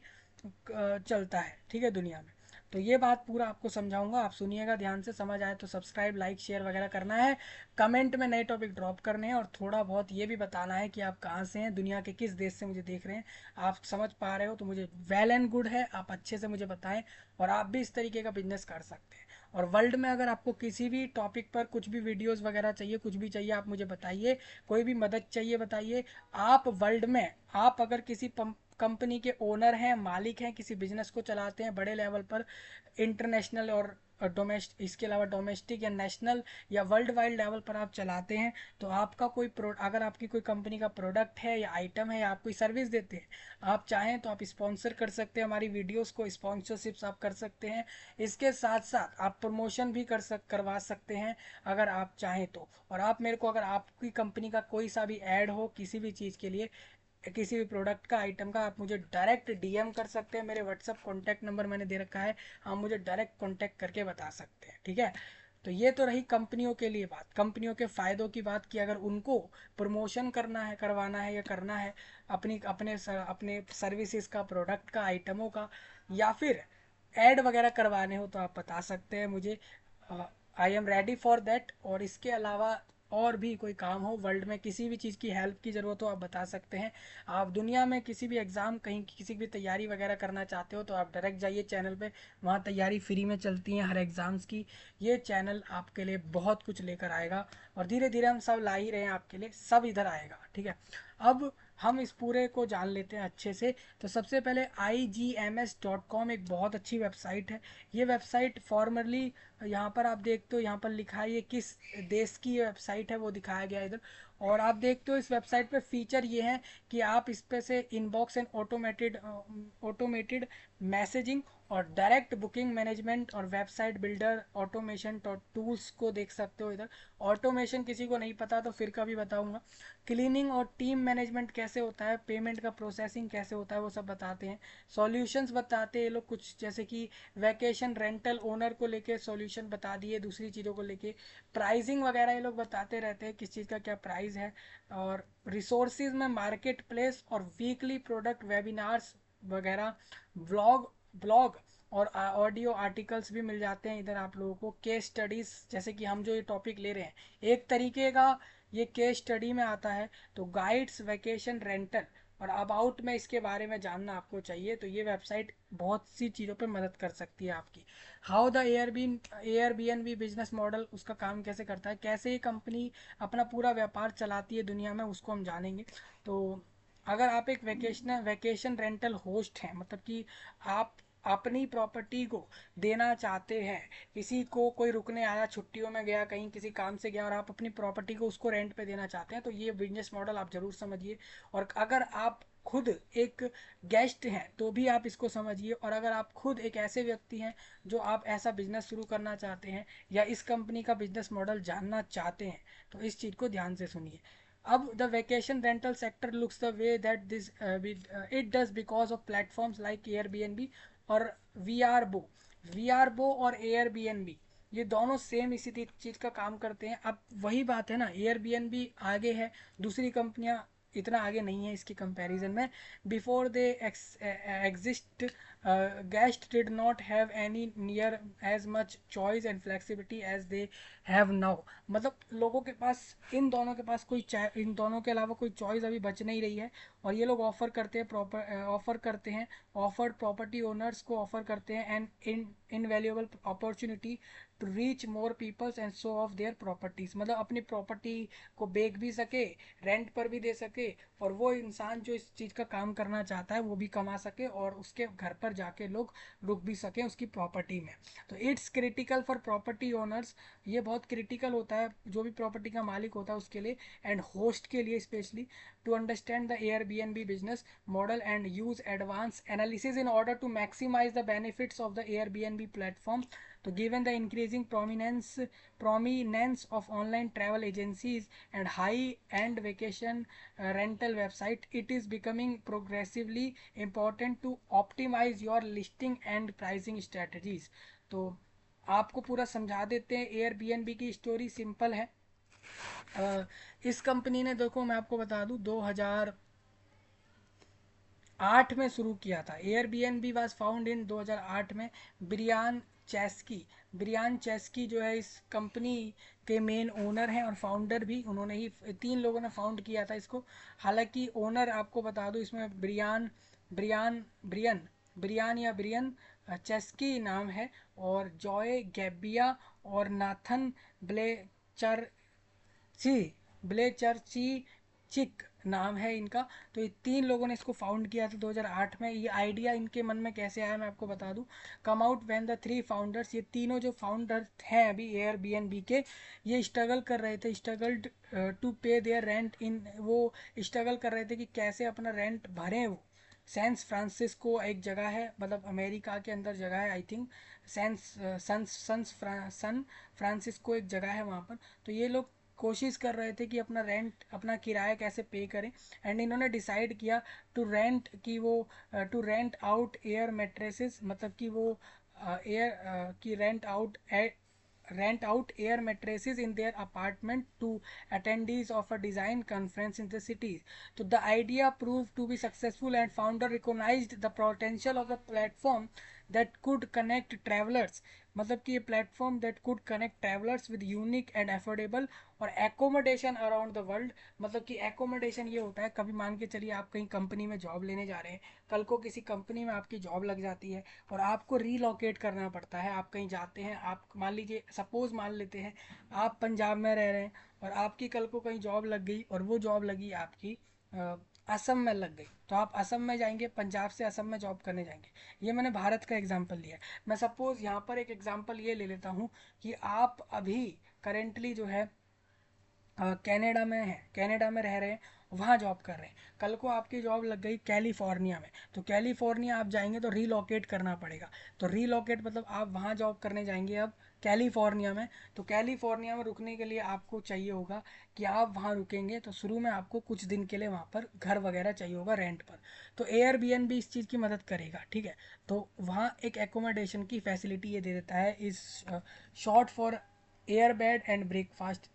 चलता है, ठीक है, दुनिया में। तो ये बात पूरा आपको समझाऊंगा, आप सुनिएगा ध्यान से, समझ आए तो सब्सक्राइब, लाइक, शेयर वगैरह करना है, कमेंट में नए टॉपिक ड्रॉप करने हैं, और थोड़ा बहुत ये भी बताना है कि आप कहाँ से हैं, दुनिया के किस देश से मुझे देख रहे हैं। आप समझ पा रहे हो तो मुझे वेल एंड गुड है, आप अच्छे से मुझे बताएं, और आप भी इस तरीके का बिजनेस कर सकते हैं। और वर्ल्ड में अगर आपको किसी भी टॉपिक पर कुछ भी वीडियोस वगैरह चाहिए, कुछ भी चाहिए, आप मुझे बताइए, कोई भी मदद चाहिए बताइए। आप वर्ल्ड में, आप अगर किसी कंपनी के ओनर हैं, मालिक हैं, किसी बिजनेस को चलाते हैं बड़े लेवल पर, इंटरनेशनल और डोमेस्टिक, इसके अलावा डोमेस्टिक या नेशनल या वर्ल्ड वाइड लेवल पर आप चलाते हैं, तो आपका कोई अगर आपकी कोई कंपनी का प्रोडक्ट है या आइटम है, या आप कोई सर्विस देते हैं, आप चाहें तो आप स्पॉन्सर कर सकते हैं हमारी वीडियोस को, स्पॉन्सरशिप्स आप कर सकते हैं। इसके साथ साथ आप प्रमोशन भी करवा सकते हैं अगर आप चाहें तो। और आप मेरे को, अगर आपकी कंपनी का कोई सा भी ऐड हो किसी भी चीज़ के लिए, किसी भी प्रोडक्ट का, आइटम का, आप मुझे डायरेक्ट डीएम कर सकते हैं, मेरे व्हाट्सअप कॉन्टैक्ट नंबर मैंने दे रखा है, आप मुझे डायरेक्ट कॉन्टैक्ट करके बता सकते हैं, ठीक है। तो ये तो रही कंपनियों के लिए बात, कंपनियों के फ़ायदों की बात की। अगर उनको प्रमोशन करना है, करवाना है, या करना है अपने सर्विसेज का, प्रोडक्ट का, आइटमों का, या फिर ऐड वगैरह करवाने हो, तो आप बता सकते हैं मुझे, I am ready for that. और इसके अलावा और भी कोई काम हो, वर्ल्ड में किसी भी चीज़ की हेल्प की ज़रूरत हो, आप बता सकते हैं। आप दुनिया में किसी भी एग्ज़ाम, कहीं किसी भी तैयारी वगैरह करना चाहते हो, तो आप डायरेक्ट जाइए चैनल पे, वहाँ तैयारी फ्री में चलती हैं हर एग्ज़ाम्स की। ये चैनल आपके लिए बहुत कुछ लेकर आएगा, और धीरे धीरे हम सब ला ही रहे हैं आपके लिए, सब इधर आएगा, ठीक है। अब हम इस पूरे को जान लेते हैं अच्छे से। तो सबसे पहले IGMS.com एक बहुत अच्छी वेबसाइट है। ये वेबसाइट फॉर्मरली, यहाँ पर आप देखते हो, यहाँ पर लिखा है ये किस देश की वेबसाइट है, वो दिखाया गया है इधर। और आप देखते हो इस वेबसाइट पे फीचर ये है कि आप इस पे से इनबॉक्स एंड ऑटोमेटेड मैसेजिंग, और डायरेक्ट बुकिंग मैनेजमेंट, और वेबसाइट बिल्डर, ऑटोमेशन टूल्स को देख सकते हो इधर। ऑटोमेशन किसी को नहीं पता तो फिर कभी बताऊंगा। क्लीनिंग और टीम मैनेजमेंट कैसे होता है, पेमेंट का प्रोसेसिंग कैसे होता है, वो सब बताते हैं। सॉल्यूशंस बताते हैं ये लोग कुछ, जैसे कि वैकेशन रेंटल ओनर को लेके सॉल्यूशन बता दिए, दूसरी चीज़ों को लेके प्राइसिंग वगैरह ये लोग बताते रहते हैं, किस चीज़ का क्या प्राइस है। और रिसोर्सेज में मार्केट प्लेस, और वीकली प्रोडक्ट वेबिनार्स वगैरह, ब्लॉग ब्लॉग और ऑडियो आर्टिकल्स भी मिल जाते हैं इधर आप लोगों को। केस स्टडीज़, जैसे कि हम जो ये टॉपिक ले रहे हैं, एक तरीके का ये केस स्टडी में आता है। तो गाइड्स, वैकेशन रेंटल और अबाउट में इसके बारे में जानना आपको चाहिए, तो ये वेबसाइट बहुत सी चीज़ों पे मदद कर सकती है आपकी। How the Airbnb business model, उसका काम कैसे करता है, कैसे ये कंपनी अपना पूरा व्यापार चलाती है दुनिया में, उसको हम जानेंगे। तो अगर आप एक वैकेशन रेंटल होस्ट हैं, मतलब कि आप अपनी प्रॉपर्टी को देना चाहते हैं, किसी को, कोई रुकने आया, छुट्टियों में गया, कहीं किसी काम से गया, और आप अपनी प्रॉपर्टी को उसको रेंट पे देना चाहते हैं, तो ये बिजनेस मॉडल आप ज़रूर समझिए। और अगर आप खुद एक गेस्ट हैं तो भी आप इसको समझिए। और अगर आप खुद एक ऐसे व्यक्ति हैं जो आप ऐसा बिजनेस शुरू करना चाहते हैं, या इस कंपनी का बिजनेस मॉडल जानना चाहते हैं, तो इस चीज़ को ध्यान से सुनिए। अब the vacation rental sector looks the way that this it does because of platforms like Airbnb और वी आर बो और एयरबीएनबी, ये दोनों सेम इसी चीज़ का काम करते हैं। अब वही बात है ना, एयरबीएनबी आगे है, दूसरी कंपनियां इतना आगे नहीं है इसके कंपैरिजन में। Before they exist, guest did not have any near as much choice and flexibility as they have now. मतलब लोगों के पास, इन दोनों के अलावा कोई चॉइस अभी बच नहीं रही है। और ये लोग ऑफर्ड प्रॉपर्टी ओनर्स को ऑफर करते हैं an invaluable opportunity to reach more peoples and show off their properties. मतलब अपनी प्रॉपर्टी को बेच भी सके, रेंट पर भी दे सके, और वो इंसान जो इस चीज़ का काम करना चाहता है वो भी कमा सके, और उसके घर पर जाके लोग रुक भी सकें उसकी प्रॉपर्टी में। तो it's critical for property owners, ये बहुत क्रिटिकल होता है जो भी प्रॉपर्टी का मालिक होता है उसके लिए, एंड होस्ट के लिए specially, to understand the Airbnb business model and use advance analysis in order to maximise the benefits of the Airbnb platform. तो given the increasing prominence of online travel agencies and high-end vacation rental website, it is becoming progressively important to optimize your listing and pricing strategies. तो आपको पूरा समझा देते हैं। Airbnb की story simple है। इस कंपनी ने, देखो मैं आपको बता दूं, 2008 में शुरू किया था। एयरबीएनबी वाज फाउंड इन 2008 में। ब्रियान चेस्की ब्रियान चेस्की जो है इस कंपनी के मेन ओनर हैं और फाउंडर भी उन्होंने ही, 3 लोगों ने फाउंड किया था इसको। हालांकि ओनर आपको बता दूं इसमें ब्रियान ब्रियान ब्रियन ब्रियान या ब्रियन चेस्की नाम है, और जॉय गैबिया और नाथन ब्लेचर सी ब्लेचरची चिक नाम है इनका। तो ये 3 लोगों ने इसको फाउंड किया था 2008 में। ये आइडिया इनके मन में कैसे आया मैं आपको बता दूं। Come out when the 3 founders, ये तीनों जो फाउंडर हैं अभी एयरबीएनबी के, ये स्ट्रगल कर रहे थे, स्ट्रगल्ड टू पे देयर रेंट इन, वो स्ट्रगल कर रहे थे कि कैसे अपना रेंट भरें वो। सैन फ्रांसिस्को एक जगह है, मतलब अमेरिका के अंदर जगह है आई थिंक। सन फ्रांसिस्को एक जगह है वहाँ पर। तो ये लोग कोशिश कर रहे थे कि अपना रेंट, अपना किराया कैसे पे करें, एंड इन्होंने डिसाइड किया to rent out air mattresses, मतलब कि वो एयर की rent out air mattresses in their apartment to attendees of a design conference in the cities. So the idea proved to be successful and founder recognized the potential of the platform that could connect travelers, मतलब कि ये platform that could connect travellers with unique and affordable और accommodation around the world. मतलब कि accommodation ये होता है, कभी मान के चलिए आप कहीं कंपनी में जॉब लेने जा रहे हैं, कल को किसी कंपनी में आपकी जॉब लग जाती है और आपको रीलोकेट करना पड़ता है। आप कहीं जाते हैं, आप मान लीजिए, सपोज मान लेते हैं आप पंजाब में रह रहे हैं और आपकी कल को कहीं जॉब लग गई और वो जॉब लगी आपकी असम में लग गई, तो आप असम में जाएंगे, पंजाब से असम में जॉब करने जाएंगे। ये मैंने भारत का एग्जांपल लिया है। मैं सपोज यहाँ पर एक एग्जांपल ये ले लेता हूँ कि आप अभी करेंटली जो है कनाडा में है, कनाडा में रह रहे हैं, वहाँ जॉब कर रहे हैं। कल को आपकी जॉब लग गई कैलिफोर्निया में, तो कैलिफोर्निया आप जाएंगे तो रीलोकेट करना पड़ेगा। तो रीलोकेट मतलब आप वहाँ जॉब करने जाएंगे अब कैलिफोर्निया में। तो कैलिफोर्निया में रुकने के लिए आपको चाहिए होगा कि आप वहाँ रुकेंगे, तो शुरू में आपको कुछ दिन के लिए वहाँ पर घर वगैरह चाहिए होगा रेंट पर। तो एयरबीएनबी इस चीज़ की मदद करेगा, ठीक है। तो वहाँ एक एकोमोडेशन की फैसिलिटी ये दे देता है, इस short for air bed and breakfast,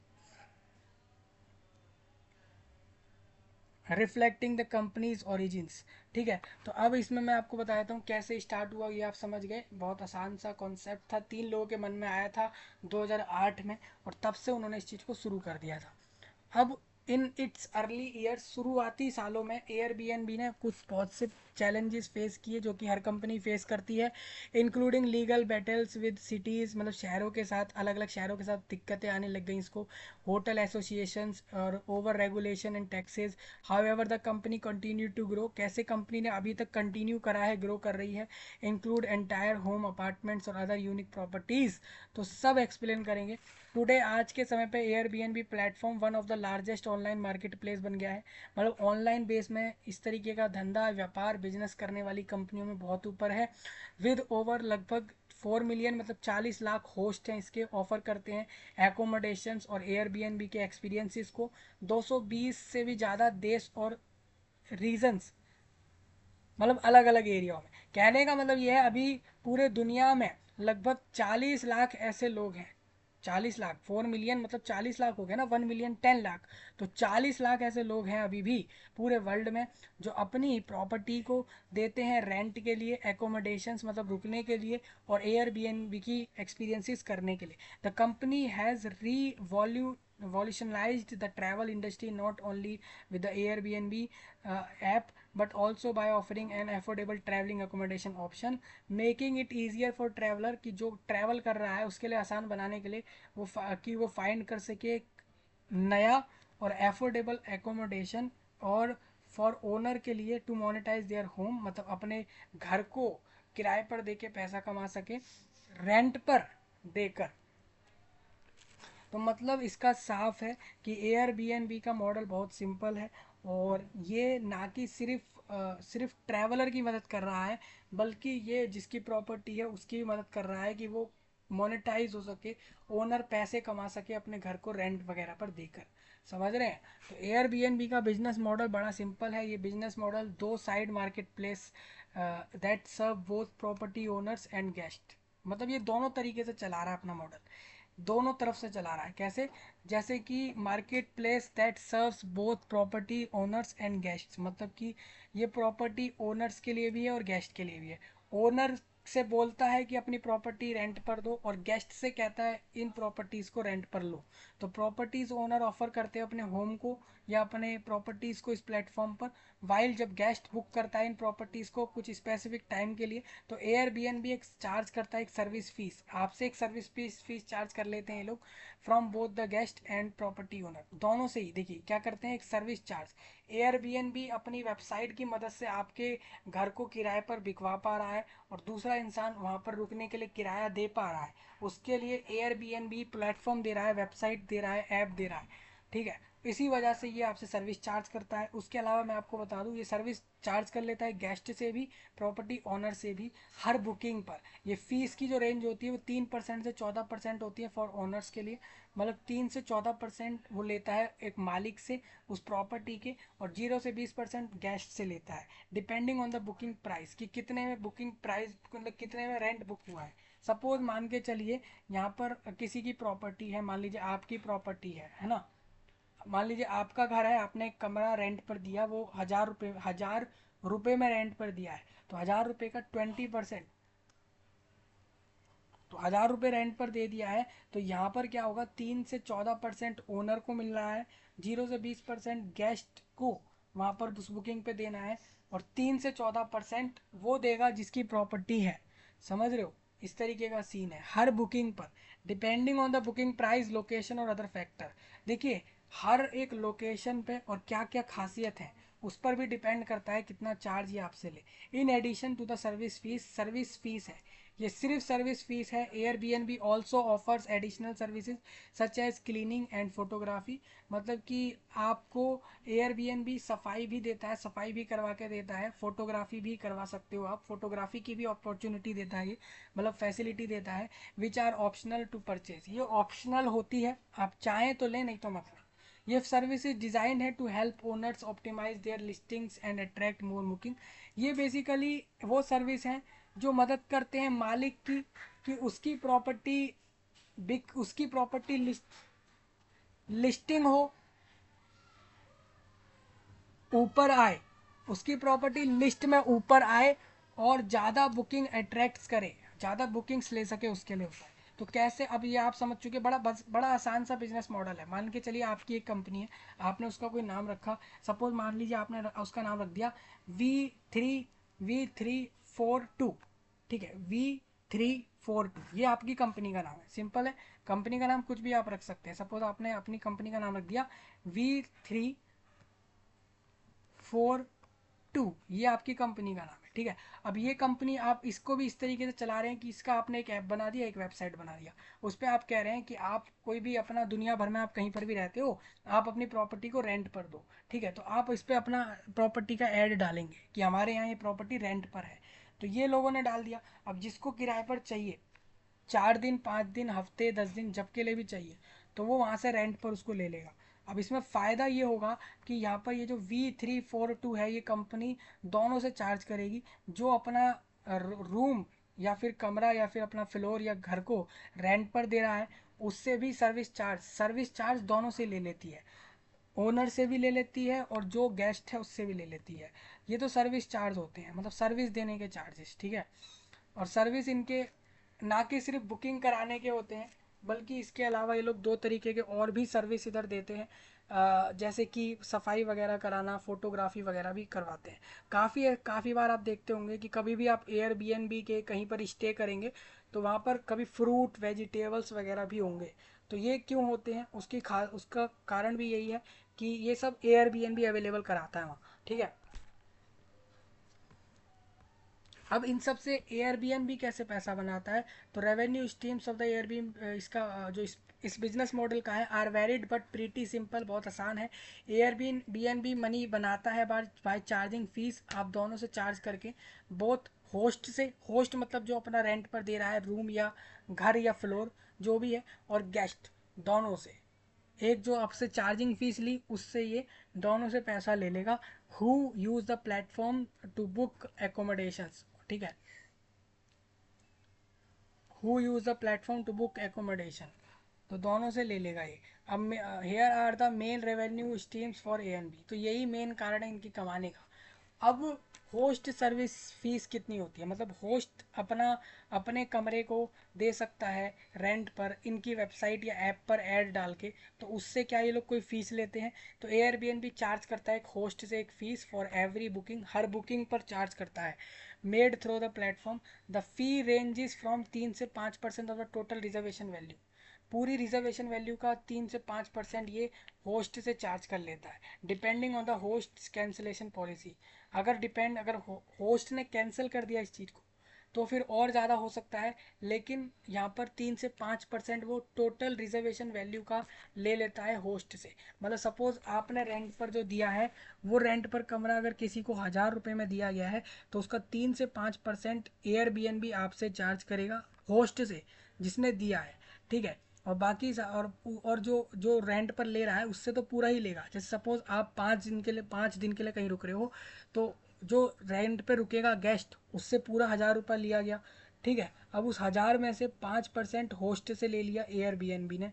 reflecting the companies origins, ठीक है। तो अब इसमें मैं आपको बताता हूँ कैसे स्टार्ट हुआ, ये आप समझ गए। बहुत आसान सा कॉन्सेप्ट था, 3 लोगों के मन में आया था 2008 में, और तब से उन्होंने इस चीज़ को शुरू कर दिया था। अब इन इट्स अर्ली ईयर्स, शुरुआती सालों में एयरबीएनबी ने कुछ बहुत से चैलेंजेस फेस किए जो कि हर कंपनी फेस करती है, including legal battles with cities, मतलब शहरों के साथ, अलग अलग शहरों के साथ दिक्कतें आने लग गई इसको, होटल एसोसिएशंस और over regulation and taxes. However the company continue to grow, कैसे कंपनी ने अभी तक कंटिन्यू करा है, ग्रो कर रही है, इंक्लूड एंटायर होम अपार्टमेंट्स और अदर यूनिक प्रॉपर्टीज़। तो सब एक्सप्लेन करेंगे टुडे। आज के समय पे Airbnb platform one of the largest online market place बन गया है। मतलब ऑनलाइन बेस में इस तरीके का धंधा, व्यापार, बिजनेस करने वाली कंपनियों में बहुत ऊपर है। विद ओवर लगभग 4 मिलियन, मतलब 40 लाख होस्ट हैं इसके, ऑफर करते हैं एकोमोडेशंस और एयरबीएनबी के एक्सपीरियंसेस को 220 से भी ज़्यादा देश और रीजन्स, मतलब अलग अलग एरियाओं में। कहने का मतलब ये है अभी पूरे दुनिया में लगभग 40 लाख ऐसे लोग हैं। 40 लाख, 4 मिलियन मतलब 40 लाख हो गया ना, 1 मिलियन 10 लाख। तो 40 लाख ऐसे लोग हैं अभी भी पूरे वर्ल्ड में जो अपनी प्रॉपर्टी को देते हैं रेंट के लिए, एकोमोडेशंस मतलब रुकने के लिए, और एयरबीएनबी की एक्सपीरियंसेस करने के लिए। The company has revolutionized the travel industry not only with the Airbnb app but also by offering an affordable traveling accommodation option, making it easier for traveler कि जो ट्रैवल कर रहा है उसके लिए आसान बनाने के लिए वो फाइंड कर सके नया और एफोर्डेबल एकोमोडेशन, और फॉर ओनर के लिए टू मोनेटाइज देयर होम, मतलब अपने घर को किराए पर देके पैसा कमा सके रेंट पर देकर। तो मतलब इसका साफ है कि एयरबीएनबी का मॉडल बहुत सिंपल है, और ये ना कि सिर्फ ट्रैवलर की मदद कर रहा है, बल्कि ये जिसकी प्रॉपर्टी है उसकी भी मदद कर रहा है कि वो मोनेटाइज हो सके, ओनर पैसे कमा सके अपने घर को रेंट वगैरह पर देकर। समझ रहे हैं? तो एयरबीएनबी का बिजनेस मॉडल बड़ा सिंपल है। ये business model two side market place that serve both property owners and guest, मतलब ये दोनों तरीके से चला रहा है अपना मॉडल, दोनों तरफ से चला रहा है। कैसे? जैसे कि market place that serves both property owners and guests, मतलब कि ये प्रॉपर्टी ओनर्स के लिए भी है और गेस्ट के लिए भी है। ओनर से बोलता है कि अपनी प्रॉपर्टी रेंट पर दो, और गेस्ट से कहता है इन प्रॉपर्टीज़ को रेंट पर लो। तो प्रॉपर्टीज़ ओनर ऑफर करते हैं अपने होम को या अपने प्रॉपर्टीज़ को इस प्लेटफॉर्म पर, वाइल जब गेस्ट बुक करता है इन प्रॉपर्टीज़ को कुछ स्पेसिफिक टाइम के लिए, तो एयरबीएनबी एक चार्ज करता है एक सर्विस फीस, आपसे एक सर्विस फीस चार्ज कर लेते हैं ये लोग from both the guest and property owner, दोनों से ही। देखिए क्या करते हैं, एक सर्विस चार्ज। एयरबीएनबी अपनी वेबसाइट की मदद से आपके घर को किराए पर बिकवा पा रहा है, और दूसरा इंसान वहाँ पर रुकने के लिए किराया दे पा रहा है, उसके लिए एयरबीएनबी प्लेटफॉर्म दे रहा है, वेबसाइट दे रहा है, ऐप दे रहा है। ठीक है, इसी वजह से ये आपसे सर्विस चार्ज करता है। उसके अलावा मैं आपको बता दूं, ये सर्विस चार्ज कर लेता है गेस्ट से भी, प्रॉपर्टी ओनर से भी, हर बुकिंग पर। ये फीस की जो रेंज होती है वो 3% से 14% होती है फॉर ओनर्स के लिए, मतलब 3 से 14% वो लेता है एक मालिक से उस प्रॉपर्टी के, और 0 से 20% गेस्ट से लेता है, depending on the booking price, कि कितने में बुकिंग प्राइस, मतलब कितने में रेंट बुक हुआ है। सपोज मान के चलिए यहाँ पर किसी की प्रॉपर्टी है, मान लीजिए आपकी प्रॉपर्टी है ना, मान लीजिए आपका घर है, आपने एक कमरा रेंट पर दिया, वो 1000 रुपये में रेंट पर दिया है, तो 1000 रुपये का 20%, तो 1000 रुपये रेंट पर दे दिया है, तो यहाँ पर क्या होगा, 3 से 14% ओनर को मिल रहा है, 0 से 20% गेस्ट को वहाँ पर उस बुकिंग पे देना है, और 3 से 14% वो देगा जिसकी प्रॉपर्टी है। समझ रहे हो? इस तरीके का सीन है हर बुकिंग पर, depending on the booking price, location और अदर फैक्टर। देखिए हर एक लोकेशन पे और क्या क्या खासियत है उस पर भी डिपेंड करता है कितना चार्ज ये आपसे ले। In addition to the service fees है, ये सिर्फ सर्विस फीस है। Airbnb also offers additional services such as cleaning and photography, मतलब कि आपको एयरबीएनबी सफाई भी देता है, सफाई भी करवा के देता है, फोटोग्राफी भी करवा सकते हो आप, फोटोग्राफी की भी अपॉर्चुनिटी देता है ये, मतलब फैसिलिटी देता है, which are optional to purchase, ये ऑप्शनल होती है, आप चाहें तो लें नहीं तो मत लें। ये सर्विस इज डिजाइंड है to help owners optimise their listings and attract more booking. ये बेसिकली वो सर्विस है जो मदद करते हैं मालिक की कि उसकी प्रॉपर्टी बिक, उसकी प्रॉपर्टी लिस्टिंग हो, ऊपर आए, उसकी प्रॉपर्टी लिस्ट में ऊपर आए, और ज़्यादा बुकिंग अट्रैक्ट करे, ज़्यादा बुकिंग्स ले सके, उसके लिए होता है। तो कैसे, अब ये आप समझ चुके, बड़ा आसान सा बिजनेस मॉडल है। मान के चलिए आपकी एक कंपनी है, आपने उसका कोई नाम रखा, सपोज मान लीजिए आपने उसका नाम रख दिया V3 V342, ठीक है, V342, ये आपकी कंपनी का नाम है, सिंपल है। कंपनी का नाम कुछ भी आप रख सकते हैं, सपोज आपने अपनी कंपनी का नाम रख दिया V342, ये आपकी कंपनी का नाम है, ठीक है। अब ये कंपनी आप इसको भी इस तरीके से चला रहे हैं कि इसका आपने एक ऐप बना दिया, एक वेबसाइट बना दिया, उस पर आप कह रहे हैं कि आप कोई भी अपना दुनिया भर में आप कहीं पर भी रहते हो, आप अपनी प्रॉपर्टी को रेंट पर दो, ठीक है। तो आप इस पर अपना प्रॉपर्टी का ऐड डालेंगे कि हमारे यहाँ ये प्रॉपर्टी रेंट पर है, तो ये लोगों ने डाल दिया। अब जिसको किराए पर चाहिए, 4 दिन 5 दिन हफ्ते 10 दिन जब के लिए भी चाहिए, तो वो वहाँ से रेंट पर उसको ले लेगा। अब इसमें फ़ायदा ये होगा कि यहाँ पर ये जो V342 है, ये कंपनी दोनों से चार्ज करेगी, जो अपना रूम या फिर कमरा या फिर अपना फ्लोर या घर को रेंट पर दे रहा है, उससे भी सर्विस चार्ज दोनों से ले लेती है, ओनर से भी ले लेती है और जो गेस्ट है उससे भी ले लेती है। ये तो सर्विस चार्ज होते हैं, मतलब सर्विस देने के चार्जेस, ठीक है। और सर्विस इनके ना कि सिर्फ बुकिंग कराने के होते हैं, बल्कि इसके अलावा ये लोग दो तरीके के और भी सर्विस इधर देते हैं, जैसे कि सफाई वगैरह कराना, फोटोग्राफी वगैरह भी करवाते हैं। काफ़ी बार आप देखते होंगे कि कभी भी आप एयरबीएनबी के कहीं पर स्टे करेंगे, तो वहाँ पर कभी फ्रूट वेजिटेबल्स वगैरह भी होंगे। तो ये क्यों होते हैं, उसका कारण भी यही है कि ये सब एयरबीएनबी अवेलेबल कराता है वहाँ, ठीक है। अब इन सब से एयरबीएनबी कैसे पैसा बनाता है, तो revenue streams of the Airbnb इसका जो इस बिजनेस मॉडल का है are varied but pretty simple, बहुत आसान है। एयरबीएनबी मनी बनाता है बाय चार्जिंग फीस, आप दोनों से चार्ज करके, बोथ होस्ट से, होस्ट मतलब जो अपना रेंट पर दे रहा है रूम या घर या फ्लोर जो भी है, और गेस्ट, दोनों से। एक जो आपसे चार्जिंग फीस ली उससे ये दोनों से पैसा ले लेगा। Who use the platform to book accommodations, ठीक है, who use the platform to book accommodation, तो दोनों से ले लेगा ये। अब here are the main revenue streams for A N B, तो यही मेन कारण है इनकी कमाने का। अब होस्ट सर्विस फीस कितनी होती है, मतलब होस्ट अपना अपने कमरे को दे सकता है रेंट पर इनकी वेबसाइट या ऐप पर ऐड डाल के, तो उससे क्या ये लोग कोई फीस लेते हैं, तो एयरबीएनबी चार्ज करता है एक होस्ट से एक fees for every booking, her booking पर चार्ज करता है, made through the platform. The fee ranges from 3 से 5% of the total reservation value, पूरी रिजर्वेशन वैल्यू का 3 से 5% ये होस्ट से चार्ज कर लेता है, depending on the host cancellation policy. अगर होस्ट ने कैंसिल कर दिया इस चीज़ को तो फिर और ज़्यादा हो सकता है, लेकिन यहाँ पर 3 से 5% वो टोटल रिजर्वेशन वैल्यू का ले लेता है होस्ट से। मतलब सपोज आपने रेंट पर जो दिया है, वो रेंट पर कमरा अगर किसी को 1,000 रुपये में दिया गया है, तो उसका 3 से 5% एयरबीएनबी आपसे चार्ज करेगा होस्ट से जिसने दिया है, ठीक है। और बाकी और जो जो रेंट पर ले रहा है उससे तो पूरा ही लेगा। जैसे सपोज आप 5 दिन के लिए कहीं रुक रहे हो, तो जो रेंट पे रुकेगा गेस्ट उससे पूरा 1,000 रुपये लिया गया, ठीक है। अब उस 1,000 में से 5% होस्ट से ले लिया एयरबीएनबी ने,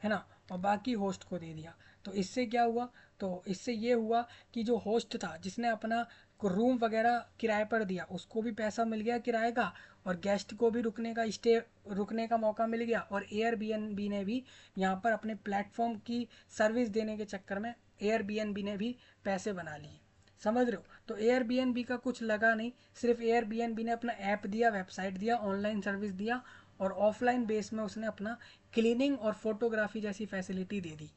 है ना, और बाकी होस्ट को दे दिया। तो इससे क्या हुआ, तो इससे ये हुआ कि जो होस्ट था जिसने अपना रूम वगैरह किराए पर दिया उसको भी पैसा मिल गया किराए का, और गेस्ट को भी रुकने का मौका मिल गया, और एयरबीएनबी ने भी यहाँ पर अपने प्लेटफॉर्म की सर्विस देने के चक्कर में एयरबीएनबी ने भी पैसे बना लिए। समझ रहे हो, तो एयरबीएनबी का कुछ लगा नहीं, सिर्फ एयरबीएनबी ने अपना ऐप दिया, वेबसाइट दिया, ऑनलाइन सर्विस दिया, और ऑफलाइन बेस में उसने अपना क्लीनिंग और फोटोग्राफी जैसी फैसिलिटी दे दी,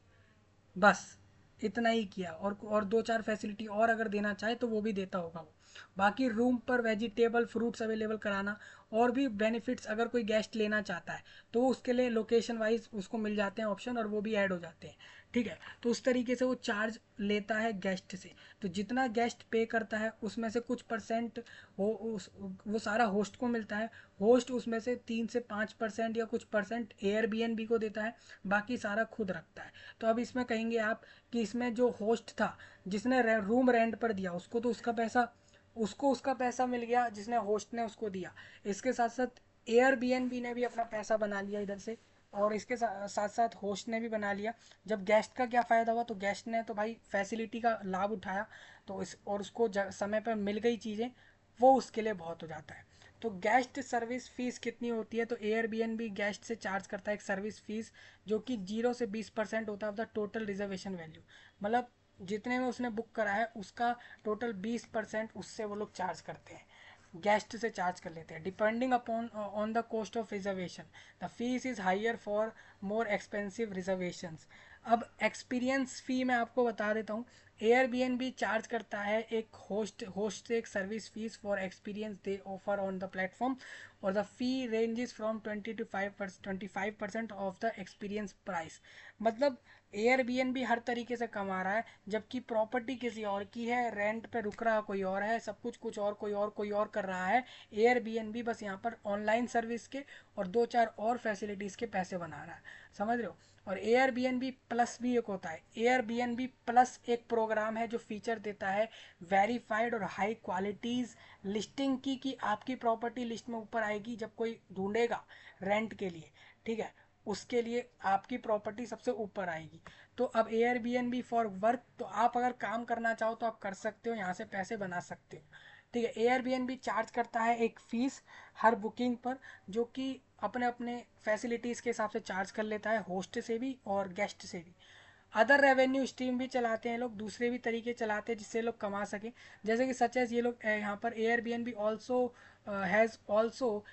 बस इतना ही किया। और दो चार फैसिलिटी और अगर देना चाहे तो वो भी देता होगा वो। बाकी रूम पर वेजिटेबल फ्रूट्स अवेलेबल कराना, और भी बेनिफिट्स अगर कोई गेस्ट लेना चाहता है तो उसके लिए लोकेशन वाइज उसको मिल जाते हैं ऑप्शन, और वो भी ऐड हो जाते हैं, ठीक है। तो उस तरीके से वो चार्ज लेता है गेस्ट से। तो जितना गेस्ट पे करता है उसमें से कुछ परसेंट वो सारा होस्ट को मिलता है, होस्ट उसमें से 3 से 5% या कुछ परसेंट एयरबीएनबी को देता है, बाकी सारा खुद रखता है। तो अब इसमें कहेंगे आप कि इसमें जो होस्ट था जिसने रूम रेंट पर दिया उसको उसका पैसा मिल गया जिसने होस्ट ने उसको दिया। इसके साथ साथ एयरबीएनबी ने भी अपना पैसा बना लिया इधर से, और इसके साथ साथ होस्ट ने भी बना लिया। जब गेस्ट का क्या फ़ायदा हुआ, तो गेस्ट ने तो भाई फैसिलिटी का लाभ उठाया, तो उसको समय पर मिल गई चीज़ें, वो उसके लिए बहुत हो जाता है। तो गेस्ट सर्विस फीस कितनी होती है, तो एयरबीएनबी गेस्ट से चार्ज करता है एक सर्विस फीस जो कि 0 से 20% होता है of the total reservation value. मतलब जितने में उसने बुक करा है उसका टोटल 20% उससे वो लोग चार्ज करते हैं, गेस्ट से चार्ज कर लेते हैं, depending upon on the cost of reservation. The fee is higher for more expensive reservations. अब एक्सपीरियंस फ़ी मैं आपको बता देता हूँ। एयरबीएनबी चार्ज करता है एक होस्ट से एक service fee for experience they offer on the platform, और the fee ranges from 25% of the experience price. मतलब एयरबीएनबी हर तरीके से कमा रहा है, जबकि प्रॉपर्टी किसी और की है, रेंट पे रुक रहा कोई और है, सब कुछ कुछ और कोई और कर रहा है। एयरबीएनबी बस यहाँ पर ऑनलाइन सर्विस के और दो चार और फैसिलिटीज़ के पैसे बना रहा है, समझ रहे हो। और एयरबीएनबी प्लस भी एक होता है, एयरबीएनबी प्लस एक प्रोग्राम है जो फीचर देता है वेरीफाइड और हाई क्वालिटीज़ लिस्टिंग की, कि आपकी प्रॉपर्टी लिस्ट में ऊपर आएगी जब कोई ढूंढेगा रेंट के लिए, ठीक है, उसके लिए आपकी प्रॉपर्टी सबसे ऊपर आएगी। तो अब एयरबीएनबी फॉर वर्क, तो आप अगर काम करना चाहो तो आप कर सकते हो, यहाँ से पैसे बना सकते हो, ठीक है। एयरबीएनबी चार्ज करता है एक फ़ीस हर बुकिंग पर, जो कि अपने अपने फैसिलिटीज़ के हिसाब से चार्ज कर लेता है, होस्ट से भी और गेस्ट से भी। अदर रेवेन्यू स्ट्रीम भी चलाते हैं लोग, दूसरे भी तरीके चलाते हैं जिससे लोग कमा सकें, जैसे कि सच एज ये लोग यहाँ पर Airbnb also has also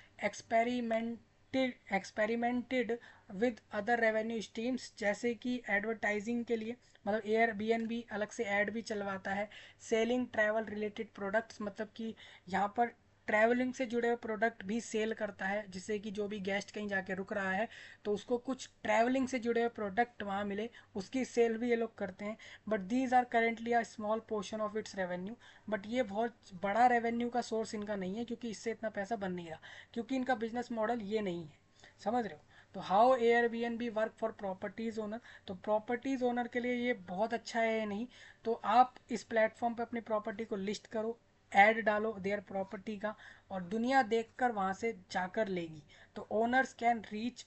experimented with other revenue streams, जैसे कि एडवर्टाइजिंग के लिए, मतलब एयरबीएनबी अलग से ऐड भी चलवाता है, सेलिंग ट्रैवल रिलेटेड प्रोडक्ट्स, मतलब कि यहाँ पर ट्रैवलिंग से जुड़े हुए प्रोडक्ट भी सेल करता है, जिससे कि जो भी गेस्ट कहीं जाके रुक रहा है तो उसको कुछ ट्रैवलिंग से जुड़े हुए प्रोडक्ट वहाँ मिले, उसकी सेल भी ये लोग करते हैं। But these are currently a small portion of its revenue. But ये बहुत बड़ा रेवेन्यू का सोर्स इनका नहीं है, क्योंकि इससे इतना पैसा बन नहीं रहा, क्योंकि इनका बिजनेस मॉडल ये नहीं है। समझ रहे हो? तो how Airbnb work for properties owner, तो प्रॉपर्टीज ओनर के लिए ये बहुत अच्छा है। ये नहीं तो आप इस प्लेटफॉर्म पे अपनी प्रॉपर्टी को लिस्ट करो, ऐड डालो देयर प्रॉपर्टी का, और दुनिया देखकर वहाँ से जाकर लेगी। तो ओनर्स कैन रीच,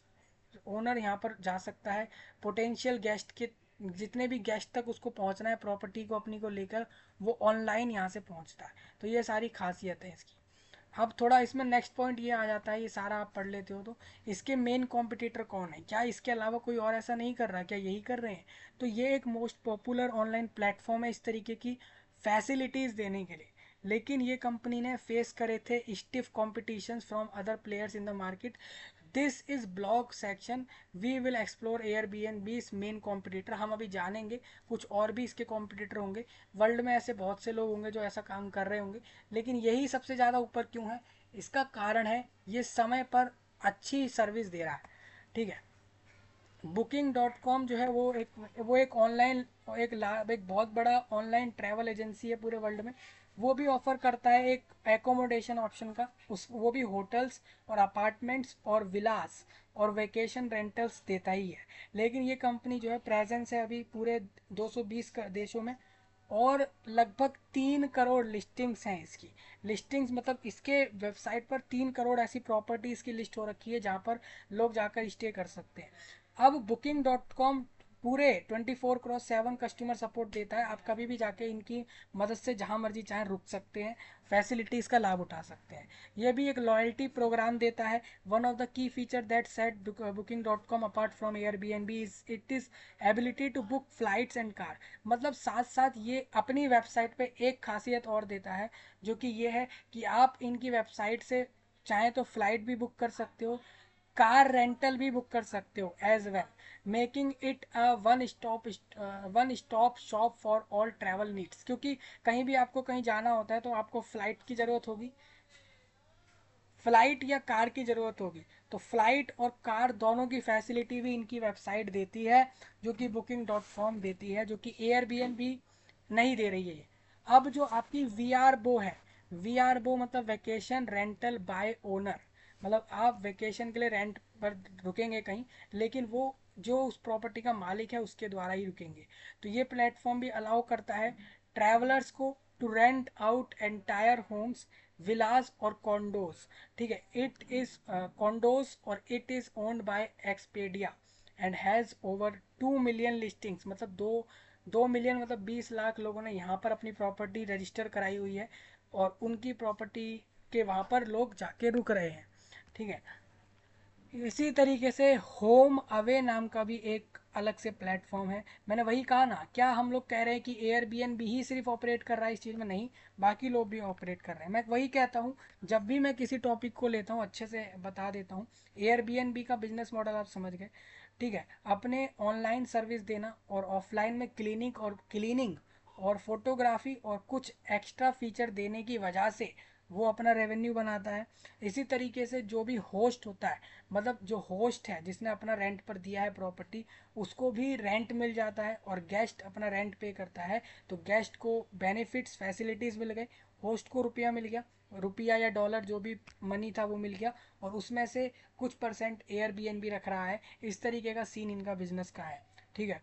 ओनर यहाँ पर जा सकता है पोटेंशियल गेस्ट के, जितने भी गेस्ट तक उसको पहुँचना है प्रॉपर्टी को अपनी को लेकर, वो ऑनलाइन यहाँ से पहुँचता है। तो ये सारी खासियत है इसकी। अब थोड़ा इसमें नेक्स्ट पॉइंट ये आ जाता है, ये सारा आप पढ़ लेते हो तो इसके मेन कॉम्पिटिटर कौन है, क्या इसके अलावा कोई और ऐसा नहीं कर रहा, क्या यही कर रहे हैं? तो ये एक मोस्ट पॉपुलर ऑनलाइन प्लेटफॉर्म है इस तरीके की फैसिलिटीज़ देने के लिए। लेकिन ये कंपनी ने फेस करे थे stiff competition from other players in the market. This is blog section, we will explore Airbnb main competitor. हम अभी जानेंगे कुछ और भी इसके कॉम्पिटिटर होंगे, वर्ल्ड में ऐसे बहुत से लोग होंगे जो ऐसा काम कर रहे होंगे, लेकिन यही सबसे ज़्यादा ऊपर क्यों है? इसका कारण है ये समय पर अच्छी सर्विस दे रहा है। ठीक है, Booking.com जो है वो एक ऑनलाइन, एक बहुत बड़ा ऑनलाइन ट्रैवल एजेंसी है पूरे वर्ल्ड में। वो भी ऑफर करता है एक एकोमोडेशन ऑप्शन का, उस वो भी होटल्स और अपार्टमेंट्स और विलास और वेकेशन रेंटल्स देता ही है। लेकिन ये कंपनी जो है प्रेजेंस है अभी पूरे 220 देशों में, और लगभग 3 करोड़ लिस्टिंग्स हैं इसकी। लिस्टिंग्स मतलब इसके वेबसाइट पर 3 करोड़ ऐसी प्रॉपर्टीज़ की लिस्ट हो रखी है जहाँ पर लोग जाकर स्टे कर सकते हैं। अब Booking.com पूरे 24/7 कस्टमर सपोर्ट देता है। आप कभी भी जाके इनकी मदद से जहाँ मर्जी चाहे रुक सकते हैं, फैसिलिटीज़ का लाभ उठा सकते हैं। यह भी एक लॉयल्टी प्रोग्राम देता है। One of the key feature that set Booking.com apart from Airbnb is it is ability to book flights and car. मतलब साथ साथ ये अपनी वेबसाइट पे एक खासियत और देता है, जो कि ये है कि आप इनकी वेबसाइट से चाहे तो फ्लाइट भी बुक कर सकते हो, कार रेंटल भी बुक कर सकते हो as well, making it a one stop shop for all travel needs. क्योंकि कहीं भी आपको कहीं जाना होता है तो आपको फ्लाइट की ज़रूरत होगी, फ्लाइट या कार की ज़रूरत होगी, तो फ्लाइट और कार दोनों की फैसिलिटी भी इनकी वेबसाइट देती है, जो कि Booking.com देती है, जो कि Airbnb नहीं दे रही है। अब जो आपकी वी आर बो है, वी आर बो मतलब वेकेशन रेंटल बाय ओनर, मतलब आप वेकेशन के लिए रेंट पर रुकेंगे कहीं, लेकिन वो जो उस प्रॉपर्टी का मालिक है उसके द्वारा ही रुकेंगे। तो ये प्लेटफॉर्म भी अलाउ करता है ट्रैवलर्स को to rent out entire homes, villas और कॉन्डोज। ठीक है, इट इज कॉन्डोज और it is owned by Expedia and has over 2 million listings. मतलब 2 मिलियन मतलब 20 लाख लोगों ने यहाँ पर अपनी प्रॉपर्टी रजिस्टर कराई हुई है, और उनकी प्रॉपर्टी के वहाँ पर लोग जाके रुक रहे हैं। ठीक है, इसी तरीके से होम अवे नाम का भी एक अलग से प्लेटफॉर्म है। मैंने वही कहा ना, क्या हम लोग कह रहे हैं कि एयरबीएनबी ही सिर्फ ऑपरेट कर रहा है इस चीज़ में? नहीं, बाकी लोग भी ऑपरेट कर रहे हैं। मैं वही कहता हूँ, जब भी मैं किसी टॉपिक को लेता हूँ अच्छे से बता देता हूँ। एयरबीएनबी का बिजनेस मॉडल आप समझ गए। ठीक है, अपने ऑनलाइन सर्विस देना और ऑफलाइन में क्लीनिंग और फोटोग्राफी और कुछ एक्स्ट्रा फीचर देने की वजह से वो अपना रेवेन्यू बनाता है। इसी तरीके से जो भी होस्ट होता है, मतलब जो होस्ट है जिसने अपना रेंट पर दिया है प्रॉपर्टी, उसको भी रेंट मिल जाता है, और गेस्ट अपना रेंट पे करता है तो गेस्ट को बेनिफिट्स फैसिलिटीज़ मिल गए, होस्ट को रुपया मिल गया, रुपया या डॉलर जो भी मनी था वो मिल गया, और उसमें से कुछ परसेंट एयरबीएनबी रख रहा है। इस तरीके का सीन इनका बिजनेस का है। ठीक है,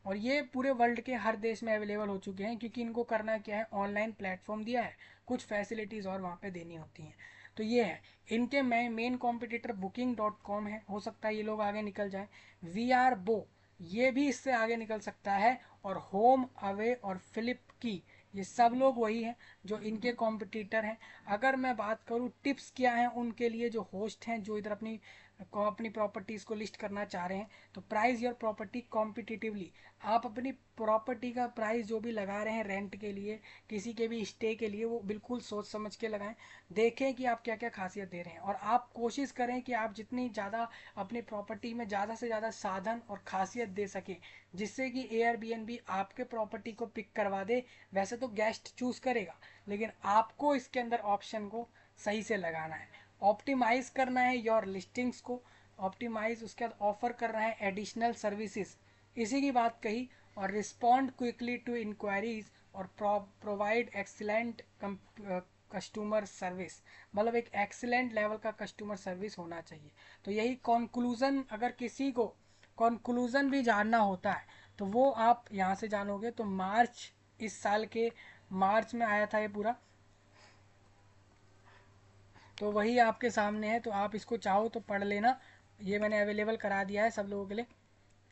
और ये पूरे वर्ल्ड के हर देश में अवेलेबल हो चुके हैं, क्योंकि इनको करना क्या है, ऑनलाइन प्लेटफॉर्म दिया है, कुछ फैसिलिटीज़ और वहाँ पे देनी होती हैं। तो ये है, इनके मेन कॉम्पिटिटर Booking.com है, हो सकता है ये लोग आगे निकल जाए। वी आर बो ये भी इससे आगे निकल सकता है, और होम अवे और फिलिप की, ये सब लोग वही हैं जो इनके कॉम्पिटिटर हैं। अगर मैं बात करूँ टिप्स क्या हैं उनके लिए, जो होस्ट हैं जो इधर अपनी प्रॉपर्टीज़ को लिस्ट करना चाह रहे हैं, तो प्राइस योर प्रॉपर्टी कॉम्पिटिटिवली। आप अपनी प्रॉपर्टी का प्राइस जो भी लगा रहे हैं रेंट के लिए, किसी के भी स्टे के लिए, वो बिल्कुल सोच समझ के लगाएं। देखें कि आप क्या क्या खासियत दे रहे हैं, और आप कोशिश करें कि आप जितनी ज़्यादा अपनी प्रॉपर्टी में ज़्यादा से ज़्यादा साधन और खासियत दे सकें, जिससे कि एयरबीएनबी आपके प्रॉपर्टी को पिक करवा दे। वैसे तो गेस्ट चूज़ करेगा, लेकिन आपको इसके अंदर ऑप्शन को सही से लगाना है, ऑप्टिमाइज करना है योर लिस्टिंग्स को, ऑप्टिमाइज, उसके बाद ऑफर करना है एडिशनल सर्विसेज, इसी की बात कही, और रिस्पॉन्ड क्विकली टू इंक्वायरीज, और प्रोवाइड एक्सीलेंट कस्टमर सर्विस, मतलब एक एक्सीलेंट लेवल का कस्टमर सर्विस होना चाहिए। तो यही कंक्लूजन, अगर किसी को कंक्लूजन भी जानना होता है तो वो आप यहाँ से जानोगे। तो मार्च, इस साल के मार्च में आया था ये पूरा, तो वही आपके सामने है, तो आप इसको चाहो तो पढ़ लेना, ये मैंने अवेलेबल करा दिया है सब लोगों के लिए,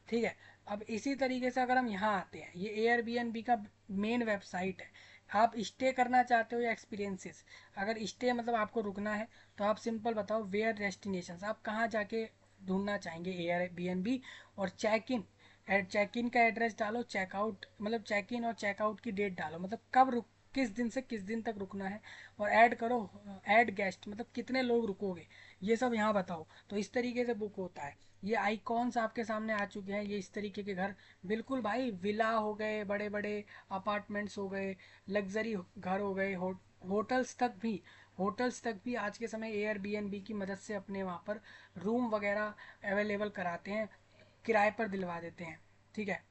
ठीक है। अब इसी तरीके से अगर हम यहाँ आते हैं, ये एयरबीएनबी का मेन वेबसाइट है। आप स्टे करना चाहते हो या एक्सपीरियंसेस, अगर स्टे मतलब आपको रुकना है, तो आप सिंपल बताओ वेयर डेस्टिनेशंस, आप कहाँ जाके ढूंढना चाहेंगे एयरबीएनबी, और चेक इन, चेक इन का एड्रेस डालो, चेकआउट मतलब चेक इन और चेकआउट की डेट डालो, मतलब कब रुक, किस दिन से किस दिन तक रुकना है, और ऐड करो, ऐड गेस्ट मतलब कितने लोग रुकोगे, ये सब यहाँ बताओ। तो इस तरीके से बुक होता है। ये आइकॉन्स आपके सामने आ चुके हैं, ये इस तरीके के घर, बिल्कुल भाई, विला हो गए, बड़े बड़े अपार्टमेंट्स हो गए, लग्जरी घर हो गए, होटल्स तक भी, होटल्स तक भी आज के समय एयरबीएनबी की मदद से अपने वहाँ पर रूम वगैरह अवेलेबल कराते हैं, किराए पर दिलवा देते हैं, ठीक है।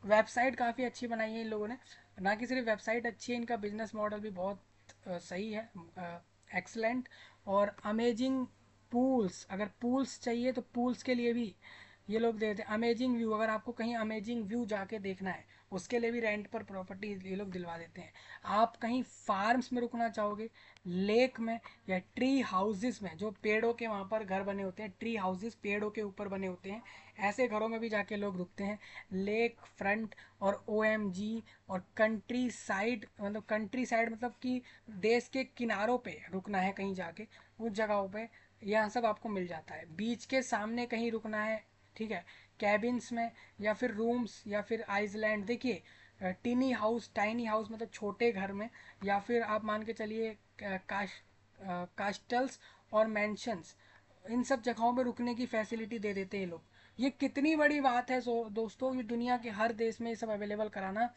वेबसाइट काफ़ी अच्छी बनाई है इन लोगों ने, ना कि सिर्फ वेबसाइट अच्छी है, इनका बिजनेस मॉडल भी बहुत सही है, एक्सलेंट और अमेजिंग। पूल्स, अगर पूल्स चाहिए तो पूल्स के लिए भी ये लोग देते हैं। अमेजिंग व्यू, अगर आपको कहीं अमेजिंग व्यू जाके देखना है, उसके लिए भी रेंट पर प्रॉपर्टी ये लोग दिलवा देते हैं। आप कहीं फार्म्स में रुकना चाहोगे, लेक में, या ट्री हाउसेस में, जो पेड़ों के वहाँ पर घर बने होते हैं, ट्री हाउसेस पेड़ों के ऊपर बने होते हैं, ऐसे घरों में भी जाके लोग रुकते हैं। लेक फ्रंट और ओएमजी और कंट्री साइड, मतलब कंट्री साइड मतलब कि देश के किनारों पे रुकना है कहीं जाके, उस जगहों पे यहाँ सब आपको मिल जाता है। बीच के सामने कहीं रुकना है, ठीक है, कैबिन्स में, या फिर रूम्स, या फिर आइसलैंड, देखिए टीनी हाउस, टाइनी हाउस मतलब छोटे घर में, या फिर आप मान के चलिए कास्टल्स और मैंशंस, इन सब जगहों में रुकने की फैसिलिटी दे देते हैं ये लोग। ये कितनी बड़ी बात है। दोस्तों, ये दुनिया के हर देश में ये सब अवेलेबल कराना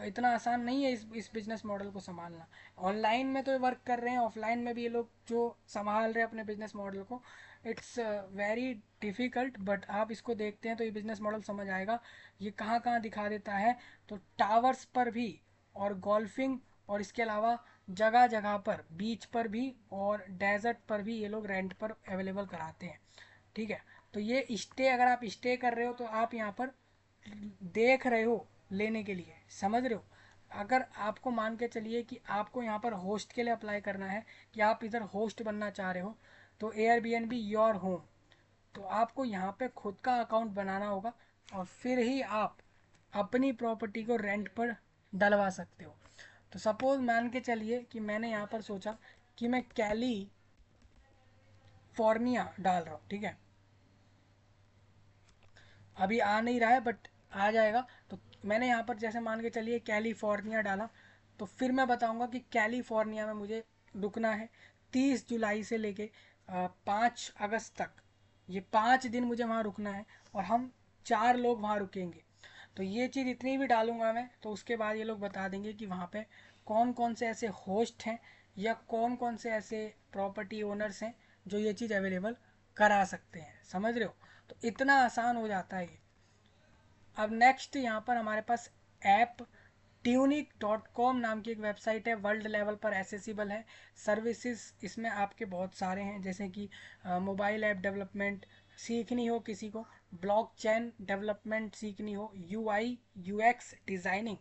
इतना आसान नहीं है, इस बिजनेस मॉडल को संभालना। ऑनलाइन में तो ये वर्क कर रहे हैं, ऑफलाइन में भी ये लोग जो संभाल रहे हैं अपने बिजनेस मॉडल को, इट्स वेरी डिफ़िकल्ट, बट आप इसको देखते हैं तो ये बिजनेस मॉडल समझ आएगा। ये कहाँ कहाँ दिखा देता है, तो टावर्स पर भी, और गोल्फिंग, और इसके अलावा जगह जगह पर, बीच पर भी और डेजर्ट पर भी ये लोग रेंट पर अवेलेबल कराते हैं, ठीक है। तो ये स्टे, अगर आप स्टे कर रहे हो तो आप यहाँ पर देख रहे हो लेने के लिए, समझ रहे हो। अगर आपको मान के चलिए कि आपको यहाँ पर होस्ट के लिए अप्लाई करना है, कि आप इधर होस्ट बनना चाह रहे हो, तो एयरबीएनबी योर होम, तो आपको यहाँ पे खुद का अकाउंट बनाना होगा, और फिर ही आप अपनी प्रॉपर्टी को रेंट पर डलवा सकते हो। तो सपोज मान के चलिए कि मैंने यहाँ पर सोचा कि मैं कैलिफोर्निया डाल रहा हूँ, ठीक है, अभी आ नहीं रहा है बट आ जाएगा। तो मैंने यहाँ पर जैसे मान के चलिए कैलिफोर्निया डाला, तो फिर मैं बताऊँगा कि कैलिफोर्निया में मुझे रुकना है 30 जुलाई से लेके 5 अगस्त तक, ये 5 दिन मुझे वहाँ रुकना है, और हम 4 लोग वहाँ रुकेंगे। तो ये चीज़ इतनी भी डालूंगा मैं, तो उसके बाद ये लोग बता देंगे कि वहाँ पे कौन कौन से ऐसे होस्ट हैं, या कौन कौन से ऐसे प्रॉपर्टी ओनर्स हैं जो ये चीज़ अवेलेबल करा सकते हैं, समझ रहे हो। तो इतना आसान हो जाता है ये। अब नेक्स्ट यहाँ पर हमारे पास ऐप ट्यूनिक.com नाम की एक वेबसाइट है, वर्ल्ड लेवल पर एसेसिबल है। सर्विसेज इसमें आपके बहुत सारे हैं, जैसे कि मोबाइल ऐप डेवलपमेंट सीखनी हो किसी को, ब्लॉकचेन डेवलपमेंट सीखनी हो, यूआई यूएक्स डिज़ाइनिंग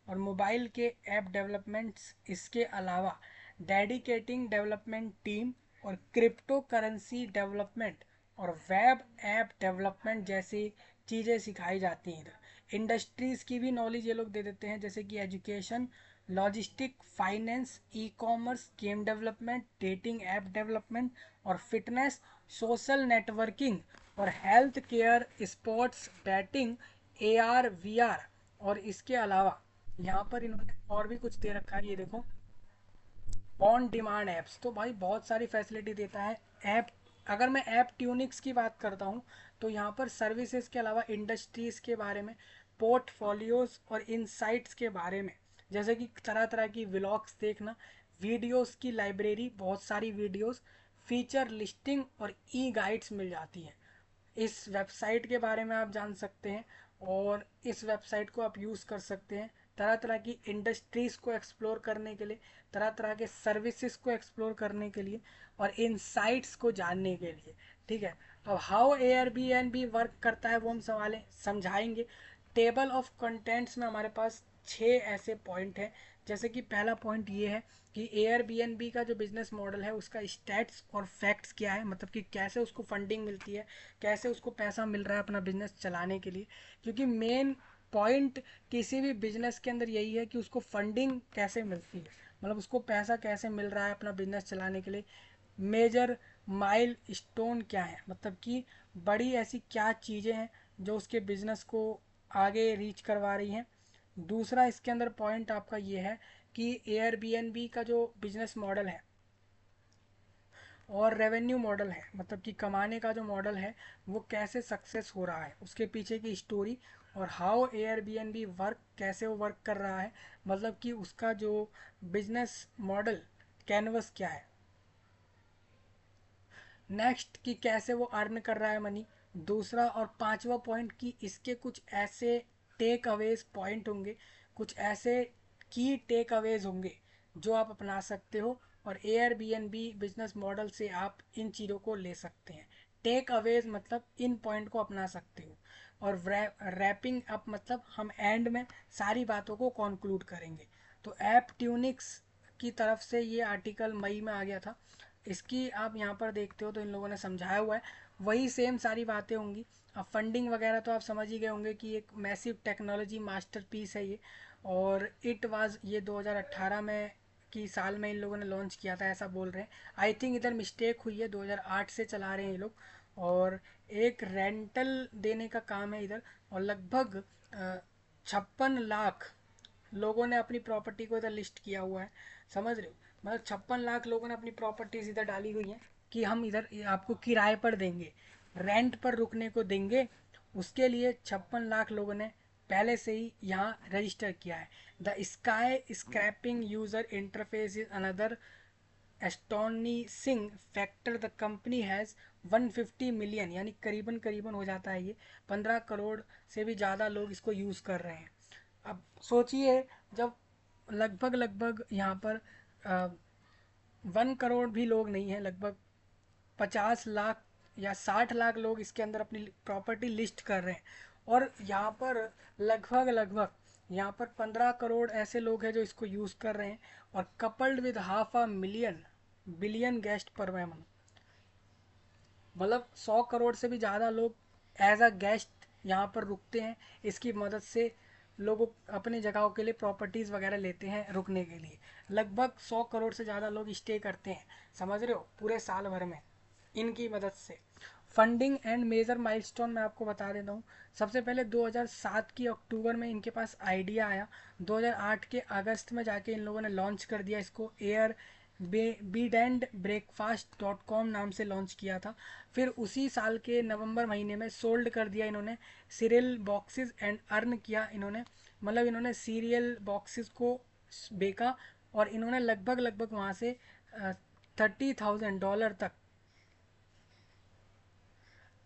और मोबाइल के ऐप डेवलपमेंट्स, इसके अलावा डेडिकेटिंग डेवलपमेंट टीम और क्रिप्टो करेंसी डेवलपमेंट और वेब ऐप डेवलपमेंट जैसी चीज़ें सिखाई जाती हैं इधर। इंडस्ट्रीज़ की भी नॉलेज ये लोग दे देते हैं, जैसे कि education, logistic, finance, e commerce, game development, dating app development और फिटनेस, सोशल नेटवर्किंग और health care, sports batting, AR VR. और इसके अलावा यहाँ पर इन्होंने और भी कुछ दे रखा है, ये देखो, ऑन डिमांड ऐप्स, तो भाई बहुत सारी फैसिलिटी देता है ऐप। अगर मैं ऐप ट्यूनिक्स की बात करता हूँ, तो यहाँ पर सर्विसेज के अलावा इंडस्ट्रीज़ के बारे में, पोर्टफोलियोज और इनसाइट्स के बारे में, जैसे कि तरह तरह की व्लॉग्स देखना, वीडियोस की लाइब्रेरी, बहुत सारी वीडियोस, फीचर लिस्टिंग और ई गाइड्स मिल जाती हैं। इस वेबसाइट के बारे में आप जान सकते हैं और इस वेबसाइट को आप यूज़ कर सकते हैं तरह तरह की इंडस्ट्रीज़ को एक्सप्लोर करने के लिए, तरह तरह के सर्विसेज को एक्सप्लोर करने के लिए और इनसाइट्स को जानने के लिए। ठीक है, अब हाउ एयरबीएनबी वर्क करता है वो हम सवालें समझाएंगे। टेबल ऑफ कंटेंट्स में हमारे पास 6 ऐसे पॉइंट हैं। जैसे कि पहला पॉइंट ये है कि एयरबीएनबी का जो बिजनेस मॉडल है उसका स्टैट्स और फैक्ट्स क्या है, मतलब कि कैसे उसको फंडिंग मिलती है, कैसे उसको पैसा मिल रहा है अपना बिजनेस चलाने के लिए। क्योंकि मेन पॉइंट किसी भी बिजनेस के अंदर यही है कि उसको फंडिंग कैसे मिलती है, मतलब उसको पैसा कैसे मिल रहा है अपना बिजनेस चलाने के लिए। मेजर माइल स्टोन क्या है, मतलब कि बड़ी ऐसी क्या चीज़ें हैं जो उसके बिजनेस को आगे रीच करवा रही हैं। दूसरा इसके अंदर पॉइंट आपका ये है कि एयरबीएनबी का जो बिजनेस मॉडल है और रेवेन्यू मॉडल है, मतलब कि कमाने का जो मॉडल है वो कैसे सक्सेस हो रहा है, उसके पीछे की स्टोरी। और हाउ एयरबीएनबी वर्क, कैसे वो वर्क कर रहा है, मतलब कि उसका जो बिजनेस मॉडल कैनवस क्या है। नेक्स्ट कि कैसे वो अर्न कर रहा है मनी। दूसरा और पांचवा पॉइंट कि इसके कुछ ऐसे टेक अवेज पॉइंट होंगे, कुछ ऐसे की टेक अवेज होंगे जो आप अपना सकते हो और एयरबीएनबी बिजनेस मॉडल से आप इन चीज़ों को ले सकते हैं। टेक अवेज मतलब इन पॉइंट को अपना सकते हो, और रैपिंग अप मतलब हम एंड में सारी बातों को कंक्लूड करेंगे। तो ऐप ट्यूनिक्स की तरफ से ये आर्टिकल मई में आ गया था। इसकी आप यहाँ पर देखते हो तो इन लोगों ने समझाया हुआ है, वही सेम सारी बातें होंगी। अब फंडिंग वगैरह तो आप समझ ही गए होंगे कि एक मैसिव टेक्नोलॉजी मास्टरपीस है ये। और इट वाज ये 2018 में की साल में इन लोगों ने लॉन्च किया था ऐसा बोल रहे हैं। आई थिंक इधर मिस्टेक हुई है, 2008 से चला रहे हैं ये लोग। और एक रेंटल देने का काम है इधर, और लगभग 56 लाख लोगों ने अपनी प्रॉपर्टी को इधर लिस्ट किया हुआ है। समझ रहे हो, मतलब 56 लाख लोगों ने अपनी प्रॉपर्टीज इधर डाली हुई हैं कि हम इधर आपको किराए पर देंगे, रेंट पर रुकने को देंगे। उसके लिए 56 लाख लोगों ने पहले से ही यहाँ रजिस्टर किया है। The sky scraping user interface is another astonishing factor. The company has 150 million, यानी करीबन करीबन हो जाता है ये 15 करोड़ से भी ज़्यादा लोग इसको यूज़ कर रहे हैं। अब सोचिए, जब लगभग लगभग यहाँ पर 1 करोड़ भी लोग नहीं है, लगभग 50 लाख या 60 लाख लोग इसके अंदर अपनी प्रॉपर्टी लिस्ट कर रहे हैं। और यहाँ पर लगभग लगभग यहाँ पर 15 करोड़ ऐसे लोग हैं जो इसको यूज़ कर रहे हैं। और coupled with half a million billion guest पर मैम, मतलब 100 करोड़ से भी ज़्यादा लोग एज अ गेस्ट यहाँ पर रुकते हैं। इसकी मदद से लोग अपने जगहों के लिए प्रॉपर्टीज़ वगैरह लेते हैं रुकने के लिए। लगभग 100 करोड़ से ज़्यादा लोग स्टे करते हैं, समझ रहे हो, पूरे साल भर में इनकी मदद से। फंडिंग एंड मेजर माइलस्टोन मैं आपको बता देता हूँ। सबसे पहले 2007 की अक्टूबर में इनके पास आइडिया आया, 2008 के अगस्त में जाके इन लोगों ने लॉन्च कर दिया इसको। एयर बीड एंड breakfast.com नाम से लॉन्च किया था। फिर उसी साल के नवंबर महीने में सोल्ड कर दिया इन्होंने सीरियल बॉक्सेस एंड अर्न किया इन्होंने, मतलब इन्होंने सीरियल बॉक्सेस को बेचा और इन्होंने लगभग लगभग वहाँ से $30,000 तक,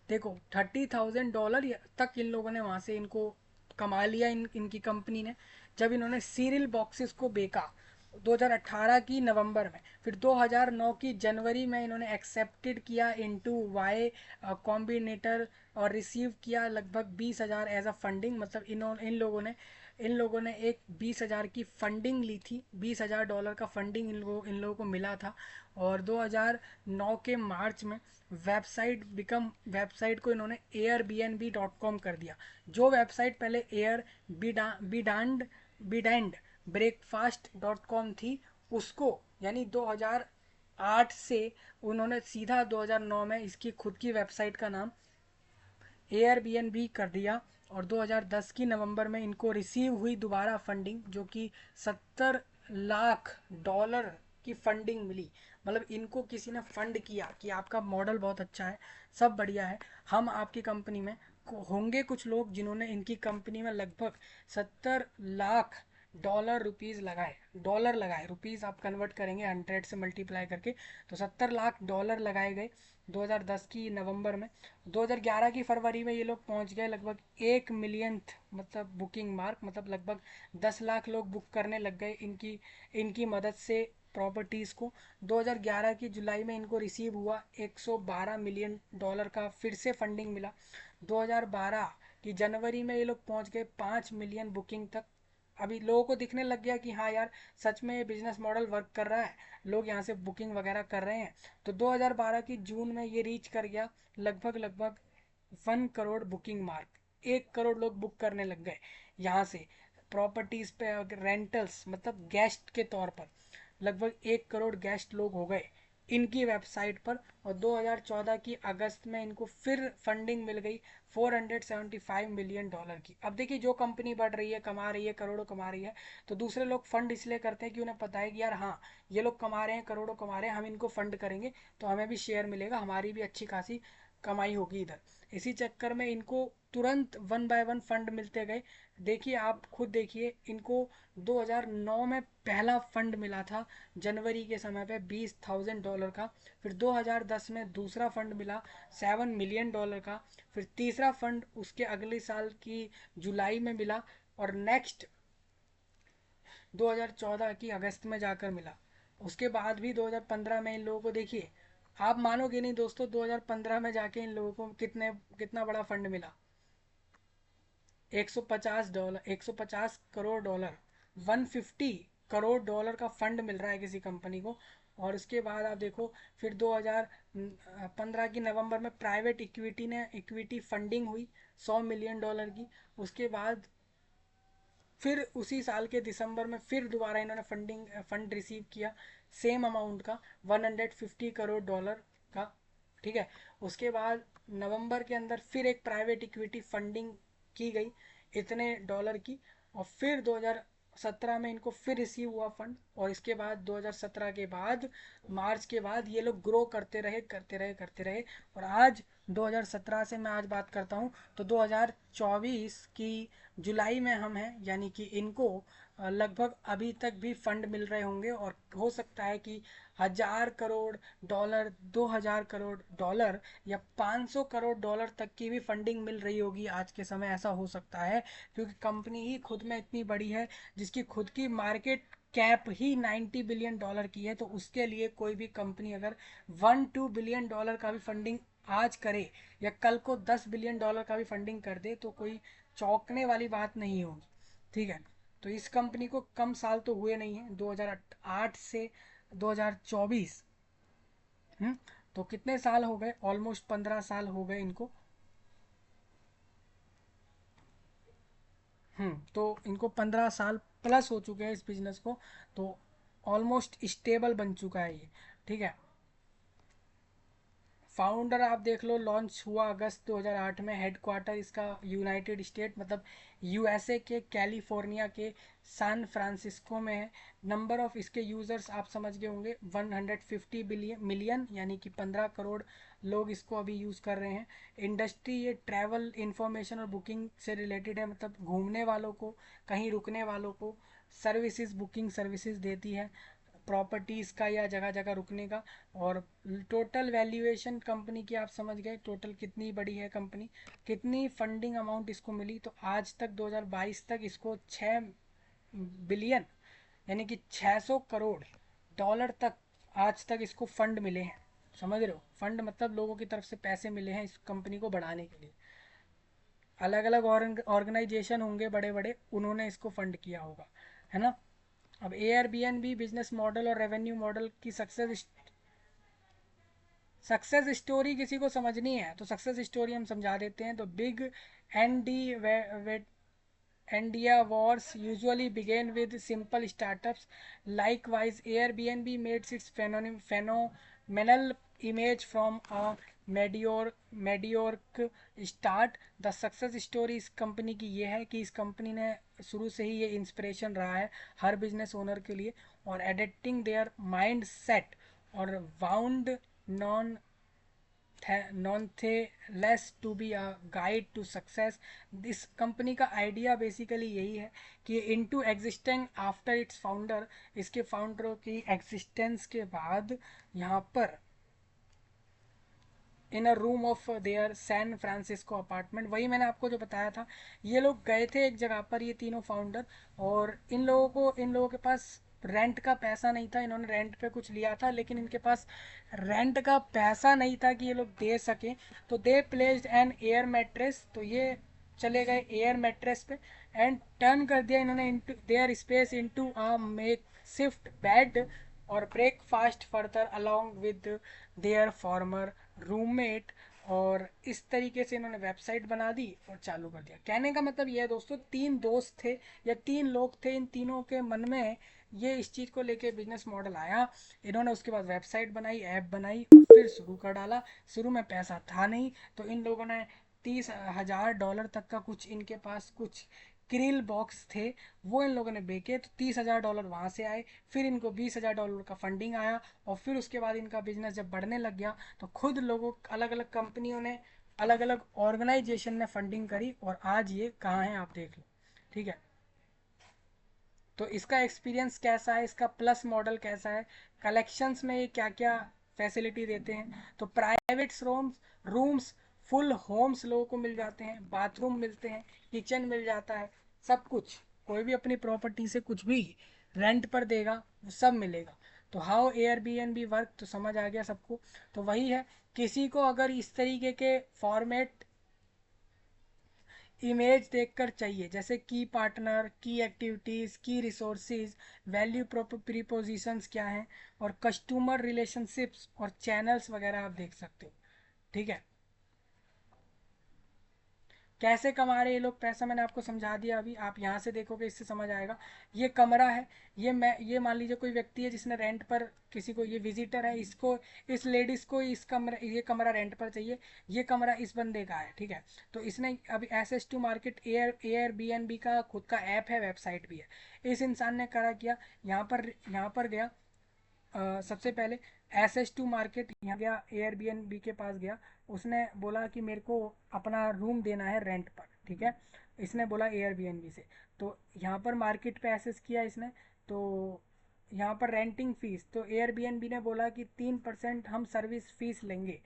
देखो $30,000 तक इन लोगों ने वहाँ से इनको कमा लिया इनकी कंपनी ने, जब इन्होंने सीरियल बॉक्सेस को बेचा 2018 की नवंबर में। फिर 2009 की जनवरी में इन्होंने एक्सेप्टेड किया इनटू वाई कॉम्बिनेटर और रिसीव किया लगभग 20,000 एज अ फंडिंग। मतलब इन लोगों ने एक 20,000 की फंडिंग ली थी, $20,000 का फंडिंग इन लोगों को मिला था। और 2009 के मार्च में वेबसाइट को इन्होंने airbnb.com कर दिया। जो वेबसाइट पहले बिड एंड breakfast.com थी, उसको यानी 2008 से उन्होंने सीधा 2009 में इसकी खुद की वेबसाइट का नाम एयरबीएनबी कर दिया। और 2010 की नवंबर में इनको रिसीव हुई दोबारा फंडिंग, जो कि $70 लाख की फंडिंग मिली। मतलब इनको किसी ने फंड किया कि आपका मॉडल बहुत अच्छा है, सब बढ़िया है, हम आपकी कंपनी में होंगे कुछ लोग जिन्होंने इनकी कंपनी में लगभग $70 लाख डॉलर रुपीज़ लगाए, डॉलर लगाए, रुपीज़ आप कन्वर्ट करेंगे 100 से मल्टीप्लाई करके, तो 70 लाख डॉलर लगाए गए 2010 की नवंबर में। 2011 की फरवरी में ये लोग पहुंच गए लगभग 1 मिलियन, मतलब बुकिंग मार्क, मतलब लगभग 10 लाख लोग बुक करने लग गए इनकी इनकी मदद से प्रॉपर्टीज़ को। 2011 की जुलाई में इनको रिसीव हुआ 112 मिलियन डॉलर का फिर से फंडिंग मिला। 2012 की जनवरी में ये लोग पहुंच गए 5 मिलियन बुकिंग तक। अभी लोगों को दिखने लग गया कि हाँ यार, सच में ये बिजनेस मॉडल वर्क कर रहा है, लोग यहाँ से बुकिंग वगैरह कर रहे हैं। तो 2012 की जून में ये रीच कर गया लगभग लगभग 1 करोड़ बुकिंग मार्क। 1 करोड़ लोग बुक करने लग गए यहाँ से प्रॉपर्टीज़ पे, रेंटल्स मतलब गेस्ट के तौर पर लगभग 1 करोड़ गेस्ट लोग हो गए इनकी वेबसाइट पर। और 2014 की अगस्त में इनको फिर फंडिंग मिल गई 475 मिलियन डॉलर की। अब देखिए, जो कंपनी बढ़ रही है, कमा रही है, करोड़ों कमा रही है, तो दूसरे लोग फंड इसलिए करते हैं कि उन्हें पता है कि यार हाँ, ये लोग कमा रहे हैं, करोड़ों कमा रहे हैं, हम इनको फंड करेंगे तो हमें भी शेयर मिलेगा, हमारी भी अच्छी खासी कमाई होगी इधर। इसी चक्कर में इनको तुरंत 1 बाय 1 फंड मिलते गए। देखिए, आप खुद देखिए, इनको 2009 में पहला फंड मिला था जनवरी के समय पे $20,000 का। फिर 2010 में दूसरा फंड मिला 7 मिलियन डॉलर का। फिर तीसरा फंड उसके अगले साल की जुलाई में मिला। और नेक्स्ट 2014 की अगस्त में जाकर मिला। उसके बाद भी 2015 में इन लोगों को देखिए, आप मानोगे नहीं दोस्तों, 2015 में जाके इन लोगों को कितना बड़ा फंड मिला। 150 dollar, 150 crore dollar, 150 crore dollar का फंड मिल रहा है किसी कंपनी को। और उसके बाद आप देखो, फिर 2015 की नवंबर में प्राइवेट इक्विटी फंडिंग हुई 100 मिलियन डॉलर की। उसके बाद फिर उसी साल के दिसंबर में फिर दोबारा इन्होंने फंड रिसीव किया सेम अमाउंट का, 150 करोड़ डॉलर का। ठीक है। उसके बाद नवंबर के अंदर फिर एक प्राइवेट इक्विटी फंडिंग की गई इतने डॉलर की। और फिर 2017 में इनको फिर रिसीव हुआ फंड। और इसके बाद 2017 के बाद मार्च के बाद ये लोग ग्रो करते रहे करते रहे करते रहे। और आज 2017 से मैं आज बात करता हूँ तो 2024 की जुलाई में हम हैं, यानी कि इनको लगभग अभी तक भी फंड मिल रहे होंगे। और हो सकता है कि 1,000 करोड़ डॉलर, 2,000 करोड़ डॉलर या 500 करोड़ डॉलर तक की भी फंडिंग मिल रही होगी आज के समय, ऐसा हो सकता है। क्योंकि कंपनी ही खुद में इतनी बड़ी है, जिसकी खुद की मार्केट कैप ही 90 बिलियन डॉलर की है। तो उसके लिए कोई भी कंपनी अगर 1-2 बिलियन डॉलर का भी फंडिंग आज करे, या कल को 10 बिलियन डॉलर का भी फंडिंग कर दे, तो कोई चौंकने वाली बात नहीं होगी। ठीक है। तो इस कंपनी को कम साल तो हुए नहीं है, 2008 से 2024। तो कितने साल हो गए, ऑलमोस्ट 15 साल हो गए इनको। तो इनको 15 साल प्लस हो चुके हैं इस बिजनेस को। तो ऑलमोस्ट स्टेबल बन चुका है ये। ठीक है। फाउंडर आप देख लो, लॉन्च हुआ अगस्त 2008 में। हेडक्वार्टर इसका यूनाइटेड स्टेट मतलब यूएसए के कैलिफोर्निया के सैन फ्रांसिस्को में है। नंबर ऑफ इसके यूज़र्स आप समझ गए होंगे, 150 मिलियन, यानी कि 15 करोड़ लोग इसको अभी यूज़ कर रहे हैं। इंडस्ट्री ये ट्रैवल इंफॉर्मेशन और बुकिंग से रिलेटेड है, मतलब घूमने वालों को, कहीं रुकने वालों को सर्विसेज, बुकिंग सर्विसेज देती है, प्रॉपर्टीज़ का या जगह जगह रुकने का। और टोटल वैल्यूएशन कंपनी की आप समझ गए, टोटल कितनी बड़ी है कंपनी, कितनी फंडिंग अमाउंट इसको मिली। तो आज तक 2022 तक इसको 6 बिलियन, यानी कि 600 करोड़ डॉलर तक आज तक इसको फंड मिले हैं। समझ रहे हो, फंड मतलब लोगों की तरफ से पैसे मिले हैं इस कंपनी को बढ़ाने के लिए। अलग अलग ऑर्गेनाइजेशन होंगे बड़े बड़े, उन्होंने इसको फंड किया होगा, है ना। अब एयरबीएनबी बिजनेस मॉडल और रेवेन्यू मॉडल की सक्सेस स्टोरी किसी को समझनी है तो सक्सेस स्टोरी हम समझा देते हैं। तो big and D Endeavors usually begin with simple startups. Likewise, Airbnb made its phenomenal image from a mediocre start. The success story इस कंपनी की ये है कि इस कंपनी ने शुरू से ही ये इंस्पिरेशन रहा है हर बिजनेस ओनर के लिए। और एडिक्टिंग देयर माइंड सेट और wound non nonetheless to be a guide to success। इस कंपनी का आइडिया बेसिकली यही है कि into existing after its founder, इसके फाउंडरों की एग्जिस्टेंस के बाद यहाँ पर in a room of their San Francisco apartment, वही मैंने आपको जो बताया था। ये लोग गए थे एक जगह पर, ये तीनों फाउंडर, और इन लोगों के पास रेंट का पैसा नहीं था। इन्होंने रेंट पे कुछ लिया था, लेकिन इनके पास रेंट का पैसा नहीं था कि ये लोग दे सकें। तो they placed an air mattress, तो ये चले गए एयर मैट्रेस पे एंड टर्न कर दिया इन्होंने into their space into a makeshift bed और breakfast further along with their former roommate. और इस तरीके से इन्होंने वेबसाइट बना दी और चालू कर दिया। कहने का मतलब ये है दोस्तों, तीन दोस्त थे या तीन लोग थे, इन तीनों के मन में ये इस चीज़ को लेके बिजनेस मॉडल आया। इन्होंने उसके बाद वेबसाइट बनाई, ऐप बनाई और फिर शुरू कर डाला। शुरू में पैसा था नहीं, तो इन लोगों ने $30,000 तक का कुछ, इनके पास कुछ क्रिल बॉक्स थे, वो इन लोगों ने बेचे, तो $30,000 वहाँ से आए। फिर इनको $20,000 का फंडिंग आया, और फिर उसके बाद इनका बिजनेस जब बढ़ने लग गया तो खुद लोगों, अलग अलग कंपनियों ने, अलग अलग ऑर्गेनाइजेशन ने फंडिंग करी, और आज ये कहाँ हैं आप देख लो। ठीक है, तो इसका एक्सपीरियंस कैसा है, इसका प्लस मॉडल कैसा है, कलेक्शंस में ये क्या क्या फैसिलिटी देते हैं। तो प्राइवेट रूम्स, फुल होम्स लोगों को मिल जाते हैं, बाथरूम मिलते हैं, किचन मिल जाता है, सब कुछ। कोई भी अपनी प्रॉपर्टी से कुछ भी रेंट पर देगा वो सब मिलेगा। तो हाउ एयरबीएनबी वर्क तो समझ आ गया सबको। तो वही है, किसी को अगर इस तरीके के फॉर्मेट इमेज देखकर चाहिए, जैसे की पार्टनर, की एक्टिविटीज़, की रिसोर्सेज, वैल्यू प्रीपोजिशंस क्या हैं, और कस्टमर रिलेशनशिप्स और चैनल्स वगैरह आप देख सकते हो। ठीक है, कैसे कमा रहे ये लोग पैसा मैंने आपको समझा दिया अभी। आप यहाँ से देखोगे, इससे समझ आएगा। ये कमरा है, ये मान लीजिए कोई व्यक्ति है जिसने रेंट पर, किसी को, ये विजिटर है, इसको, इस लेडीज को ये कमरा रेंट पर चाहिए। ये कमरा इस बंदे का है, ठीक है। तो इसने अभी access to market, air B का खुद का ऐप है, वेबसाइट भी है। इस इंसान ने करा किया, यहाँ पर गया, सबसे पहले एस टू मार्केट यहाँ गया, एयरबीएनबी के पास गया। उसने बोला कि मेरे को अपना रूम देना है रेंट पर, ठीक है। इसने बोला एयरबीएनबी से, तो यहाँ पर मार्केट पे एसेस किया इसने। तो यहाँ पर रेंटिंग फीस, तो एयरबीएनबी ने बोला कि 3% हम सर्विस फीस लेंगे,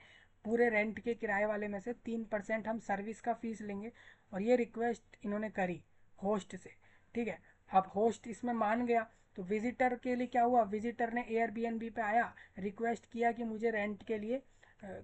पूरे रेंट के किराए वाले में से 3% हम सर्विस का फीस लेंगे। और ये रिक्वेस्ट इन्होंने करी होस्ट से, ठीक है। अब होस्ट इसमें मान गया। तो विजिटर के लिए क्या हुआ, विजिटर ने एयरबीएनबी पे आया, रिक्वेस्ट किया कि मुझे रेंट के लिए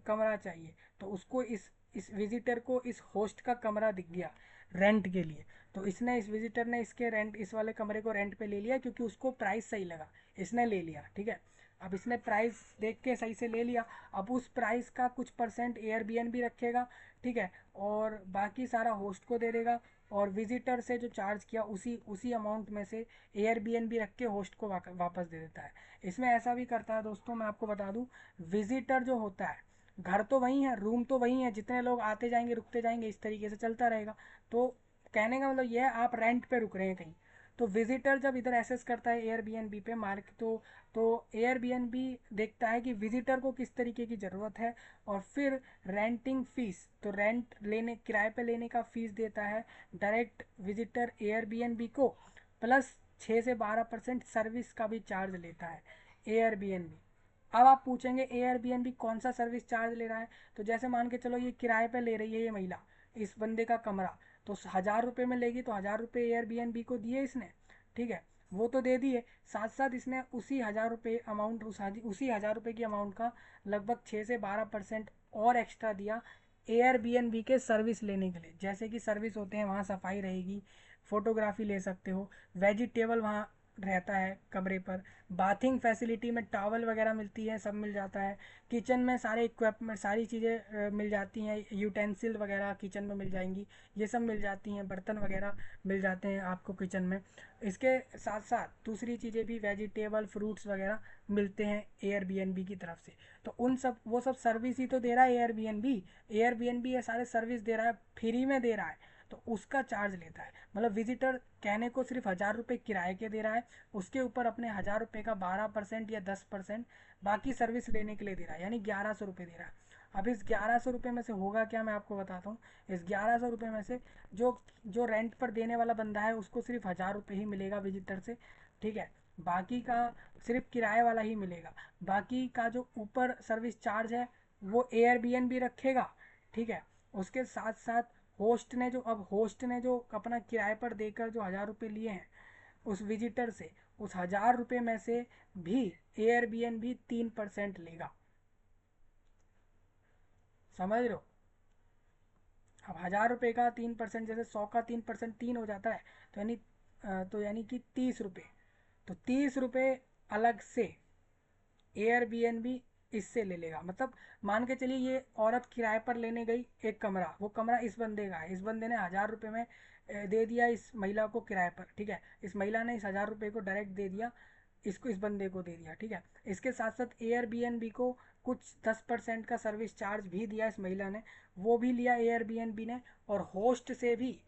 कमरा चाहिए। तो उसको इस विजिटर को इस होस्ट का कमरा दिख गया रेंट के लिए। तो इस विजिटर ने इसके रेंट, इस वाले कमरे को रेंट पे ले लिया, क्योंकि उसको प्राइस सही लगा, इसने ले लिया, ठीक है। अब इसने प्राइस देख के सही से ले लिया। अब उस प्राइस का कुछ परसेंट एयरबीएनबी रखेगा, ठीक है, और बाकी सारा होस्ट को दे देगा। और विजिटर से जो चार्ज किया उसी उसी अमाउंट में से एयरबीएनबी रख के होस्ट को वापस दे देता है। इसमें ऐसा भी करता है दोस्तों, मैं आपको बता दूं, विजिटर जो होता है, घर तो वही है, रूम तो वही है, जितने लोग आते जाएंगे रुकते जाएंगे, इस तरीके से चलता रहेगा। तो कहने का मतलब ये है, आप रेंट पे रुक रहे हैं कहीं, तो विजिटर जब इधर एसेस करता है एयरबीएनबी पे मार्क, तो एयरबीएनबी देखता है कि विजिटर को किस तरीके की ज़रूरत है, और फिर रेंटिंग फीस, तो रेंट लेने, किराए पे लेने का फीस देता है डायरेक्ट विजिटर एयरबीएनबी को, प्लस 6 से 12% सर्विस का भी चार्ज लेता है एयरबीएनबी। अब आप पूछेंगे एयरबीएनबी कौन सा सर्विस चार्ज ले रहा है। तो जैसे मान के चलो ये किराए पे ले रही है ये महिला इस बंदे का कमरा, तो 1,000 रुपये में लेगी, तो 1,000 रुपये एयरबीएनबी को दिए इसने, ठीक है, वो तो दे दिए। साथ साथ इसने उसी 1,000 रुपये अमाउंट, उसी 1,000 रुपये की अमाउंट का लगभग 6 से 12% और एक्स्ट्रा दिया एयरबीएनबी के सर्विस लेने के लिए। जैसे कि सर्विस होते हैं, वहाँ सफाई रहेगी, फोटोग्राफी ले सकते हो, वेजिटेबल वहाँ रहता है कमरे पर, बाथिंग फैसिलिटी में टॉवल वगैरह मिलती है, सब मिल जाता है। किचन में सारे इक्विपमेंट, सारी चीज़ें मिल जाती हैं, यूटेंसिल वगैरह किचन में मिल जाएंगी, ये सब मिल जाती हैं, बर्तन वगैरह मिल जाते हैं आपको किचन में। इसके साथ साथ दूसरी चीज़ें भी, वेजिटेबल, फ्रूट्स वगैरह मिलते हैं एयरबीएनबी की तरफ से। तो उन सब, वो सब सर्विस ही तो दे रहा है एयरबीएनबी। एयरबीएनबी ये सारे सर्विस दे रहा है, फ्री में दे रहा है, तो उसका चार्ज लेता है। मतलब विजिटर कहने को सिर्फ 1,000 रुपये किराए के दे रहा है, उसके ऊपर अपने 1,000 रुपये का 12% या 10% बाकी सर्विस लेने के लिए दे रहा है, यानी 1,100 रुपये दे रहा है। अब इस 1100 रुपये में से होगा क्या, मैं आपको बताता हूँ। इस 1100 रुपये में से जो जो रेंट पर देने वाला बंदा है उसको सिर्फ 1000 रुपये ही मिलेगा विजिटर से, ठीक है। बाकी का सिर्फ किराए वाला ही मिलेगा। बाकी का जो ऊपर सर्विस चार्ज है वो एयरबीएनबी रखेगा, ठीक है। उसके साथ साथ होस्ट ने जो अपना किराए पर देकर जो 1000 रुपये लिए हैं उस विजिटर से, उस 1000 रुपये में से भी एयरबीएनबी 3% लेगा। समझ रहे हो? अब 1000 रुपये का 3%, जैसे 100 का 3%, 3 हो जाता है, तो यानी कि 30 रुपये। तो 30 रुपये अलग से एयरबीएनबी इससे ले लेगा। मतलब मान के चलिए ये औरत किराए पर लेने गई एक कमरा, वो कमरा इस बंदे का है, इस बंदे ने 1000 रुपये में दे दिया इस महिला को किराए पर, ठीक है। इस महिला ने इस 1000 रुपये को डायरेक्ट दे दिया, इसको इस बंदे को दे दिया, ठीक है। इसके साथ साथ एयरबीएनबी को कुछ 10% का सर्विस चार्ज भी दिया इस महिला ने, वो भी लिया एयरबीएनबी ने। और होस्ट से भी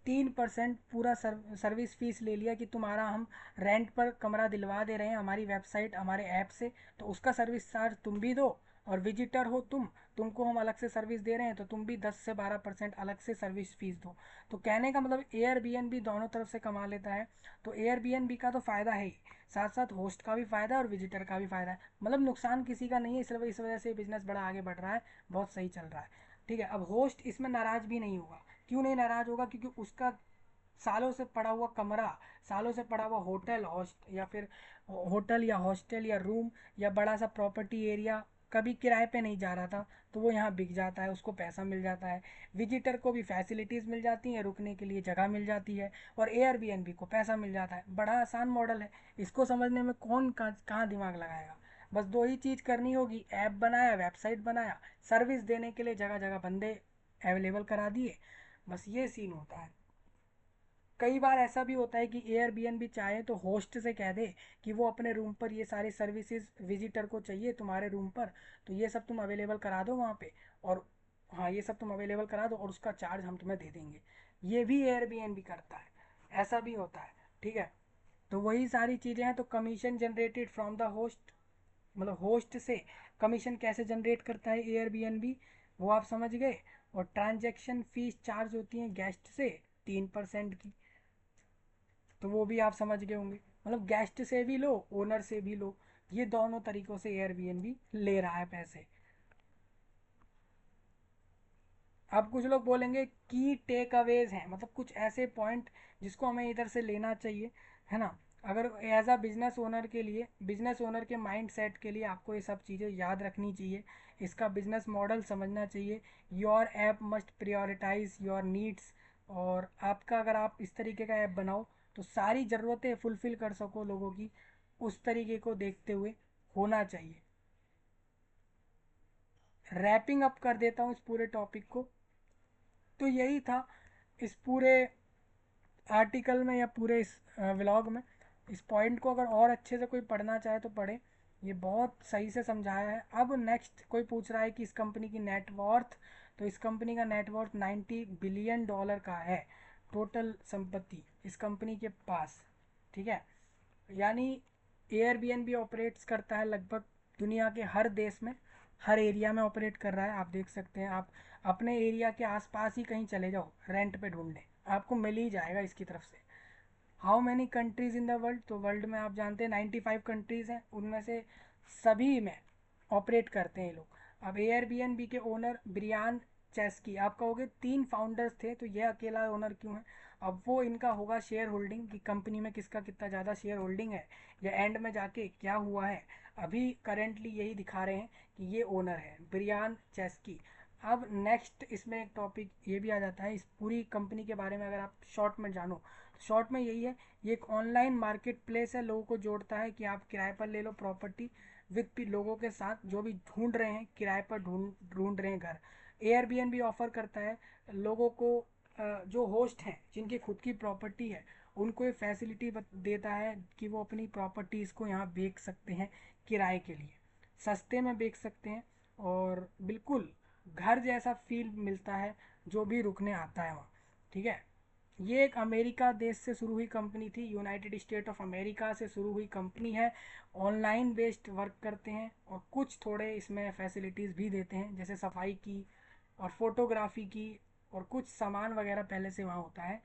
3% पूरा सर्विस फीस ले लिया कि तुम्हारा हम रेंट पर कमरा दिलवा दे रहे हैं हमारी वेबसाइट हमारे ऐप से, तो उसका सर्विस चार्ज तुम भी दो। और विजिटर हो तुमको हम अलग से सर्विस दे रहे हैं तो तुम भी 10 से 12% अलग से सर्विस फीस दो। तो कहने का मतलब एयरबीएनबी दोनों तरफ से कमा लेता है। तो एयरबीएनबी का तो फ़ायदा है ही, साथ साथ होस्ट का भी फ़ायदा है और विजिटर का भी फ़ायदा है। मतलब नुकसान किसी का नहीं है, सिर्फ इस वजह से बिजनेस बड़ा आगे बढ़ रहा है, बहुत सही चल रहा है, ठीक है। अब होस्ट इसमें नाराज़ भी नहीं होगा। क्यों नहीं नाराज़ होगा? क्योंकि उसका सालों से पड़ा हुआ कमरा, सालों से पड़ा हुआ होटल या हॉस्टल या रूम या बड़ा सा प्रॉपर्टी एरिया कभी किराए पे नहीं जा रहा था, तो वो यहाँ बिक जाता है, उसको पैसा मिल जाता है। विजिटर को भी फैसिलिटीज़ मिल जाती हैं, रुकने के लिए जगह मिल जाती है, और एयरबीएनबी को पैसा मिल जाता है। बड़ा आसान मॉडल है, इसको समझने में कौन कहाँ दिमाग लगाएगा। बस दो ही चीज़ करनी होगी, ऐप बनाया, वेबसाइट बनाया, सर्विस देने के लिए जगह जगह बंदे अवेलेबल करा दिए, बस ये सीन होता है। कई बार ऐसा भी होता है कि एयरबीएनबी चाहे तो होस्ट से कह दे कि वो अपने रूम पर ये सारी सर्विसेज विजिटर को चाहिए तुम्हारे रूम पर, तो ये सब तुम अवेलेबल करा दो वहाँ पे। और हाँ, ये सब तुम अवेलेबल करा दो और उसका चार्ज हम तुम्हें दे देंगे। ये भी एयरबीएनबी करता है, ऐसा भी होता है, ठीक है। तो वही सारी चीज़ें हैं। तो commission generated from the host, मतलब होस्ट से कमीशन कैसे जनरेट करता है एयरबीएनबी, वो आप समझ गए। और ट्रांजैक्शन फीस चार्ज होती है गेस्ट से 3% की, तो वो भी आप समझ गए होंगे। मतलब गेस्ट से भी लो, ओनर से भी लो, ये दोनों तरीकों से एयरबीएनबी ले रहा है पैसे। अब कुछ लोग बोलेंगे की टेक अवेज हैं, मतलब कुछ ऐसे पॉइंट जिसको हमें इधर से लेना चाहिए, है ना। अगर एज अ बिजनेस ओनर के लिए, बिजनेस ओनर के माइंड सेट के लिए आपको ये सब चीज़ें याद रखनी चाहिए, इसका बिजनेस मॉडल समझना चाहिए। Your app must prioritise your needs. और आपका अगर आप इस तरीके का ऐप बनाओ तो सारी ज़रूरतें फुलफ़िल कर सको लोगों की, उस तरीके को देखते हुए होना चाहिए। रैपिंग अप कर देता हूँ इस पूरे टॉपिक को। तो यही था इस पूरे आर्टिकल में या पूरे इस व्लॉग में। इस पॉइंट को अगर और अच्छे से कोई पढ़ना चाहे तो पढ़े, ये बहुत सही से समझाया है। अब नेक्स्ट कोई पूछ रहा है कि इस कंपनी की नेटवर्थ, तो इस कंपनी का नेटवर्थ $90 बिलियन का है, टोटल संपत्ति इस कंपनी के पास, ठीक है। यानी एयरबीएनबी ऑपरेट्स करता है लगभग दुनिया के हर देश में, हर एरिया में ऑपरेट कर रहा है। आप देख सकते हैं, आप अपने एरिया के आसपास ही कहीं चले जाओ रेंट पे ढूंढने, आपको मिल ही जाएगा इसकी तरफ से। How many countries in the world, तो वर्ल्ड में आप जानते हैं 95 कंट्रीज़ हैं, उनमें से सभी में ऑपरेट करते हैं ये लोग। अब एयरबीएनबी के ओनर ब्रियान चेस्की, आप कहोगे 3 फाउंडर्स थे तो ये अकेला ओनर क्यों है। अब वो इनका होगा शेयर होल्डिंग कि कंपनी में किसका कितना ज़्यादा शेयर होल्डिंग है, या एंड में जाके क्या हुआ है। अभी करेंटली यही दिखा रहे हैं कि ये ओनर है ब्रियान चेस्की। अब नेक्स्ट इसमें एक टॉपिक ये भी आ जाता है, इस पूरी कंपनी के बारे में अगर आप शॉर्ट में जानो तो शॉर्ट में यही है, ये एक ऑनलाइन मार्केट प्लेस है, लोगों को जोड़ता है कि आप किराए पर ले लो प्रॉपर्टी विद लोगों के साथ जो भी ढूंढ रहे हैं किराए पर ढूंढ रहे हैं घर। एयरबीएनबी ऑफर करता है लोगों को, जो होस्ट हैं जिनकी खुद की प्रॉपर्टी है उनको ये फैसिलिटी देता है कि वो अपनी प्रॉपर्टीज़ को यहाँ बेच सकते हैं किराए के लिए, सस्ते में बेच सकते हैं, और बिल्कुल घर जैसा फील मिलता है जो भी रुकने आता है वहाँ, ठीक है। ये एक अमेरिका देश से शुरू हुई कंपनी थी, यूनाइटेड स्टेट ऑफ अमेरिका से शुरू हुई कंपनी है। ऑनलाइन बेस्ड वर्क करते हैं और कुछ थोड़े इसमें फैसिलिटीज़ भी देते हैं, जैसे सफाई की और फोटोग्राफी की, और कुछ सामान वगैरह पहले से वहाँ होता है,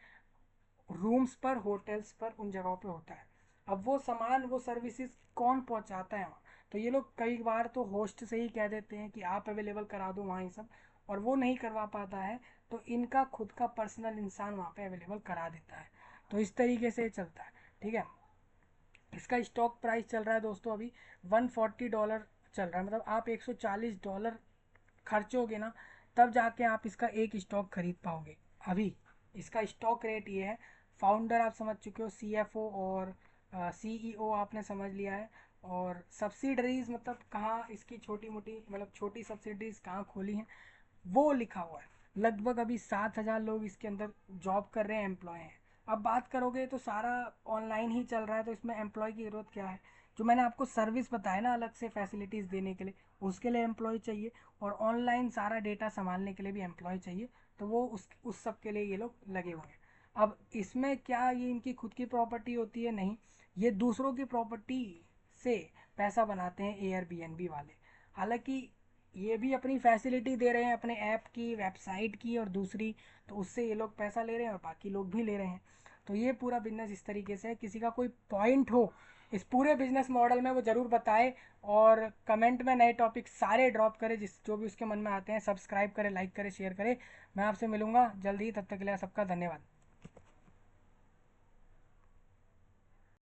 रूम्स पर, होटल्स पर, उन जगहों पे होता है। अब वो सामान, वो सर्विसेज कौन पहुंचाता है वहाँ? तो ये लोग कई बार तो होस्ट से ही कह देते हैं कि आप अवेलेबल करा दो वहाँ ये सब, और वो नहीं करवा पाता है तो इनका खुद का पर्सनल इंसान वहाँ पे अवेलेबल करा देता है। तो इस तरीके से चलता है, ठीक है। इसका स्टॉक प्राइस चल रहा है दोस्तों अभी $140 चल रहा है, मतलब आप $140 खर्चोगे ना, तब जाके आप इसका एक स्टॉक खरीद पाओगे। अभी इसका स्टॉक रेट ये है। फाउंडर आप समझ चुके हो, सीएफओ और सीईओ आपने समझ लिया है। और सब्सिडरीज मतलब कहाँ इसकी छोटी मोटी, मतलब छोटी सब्सिडरीज कहाँ खोली हैं, वो लिखा हुआ है। लगभग अभी 7,000 लोग इसके अंदर जॉब कर रहे हैं, एम्प्लॉय हैं। अब बात करोगे तो सारा ऑनलाइन ही चल रहा है, तो इसमें एम्प्लॉय की ज़रूरत क्या है? जो मैंने आपको सर्विस बताया ना अलग से फैसिलिटीज़ देने के लिए, उसके लिए एम्प्लॉय चाहिए, और ऑनलाइन सारा डेटा संभालने के लिए भी एम्प्लॉय चाहिए। तो वो उस सब के लिए ये लोग लगे हुए हैं। अब इसमें क्या ये इनकी खुद की प्रॉपर्टी होती है? नहीं, ये दूसरों की प्रॉपर्टी से पैसा बनाते हैं एयरबीएनबी वाले। हालांकि ये भी अपनी फैसिलिटी दे रहे हैं, अपने ऐप की, वेबसाइट की और दूसरी, तो उससे ये लोग पैसा ले रहे हैं और बाकी लोग भी ले रहे हैं। तो ये पूरा बिजनेस इस तरीके से है। किसी का कोई पॉइंट हो इस पूरे बिजनेस मॉडल में, वो ज़रूर बताए, और कमेंट में नए टॉपिक सारे ड्रॉप करे, जिस जो भी उसके मन में आते हैं। सब्सक्राइब करें, लाइक करें, शेयर करें। मैं आपसे मिलूंगा जल्दी ही, तब तक के लिए सबका धन्यवाद।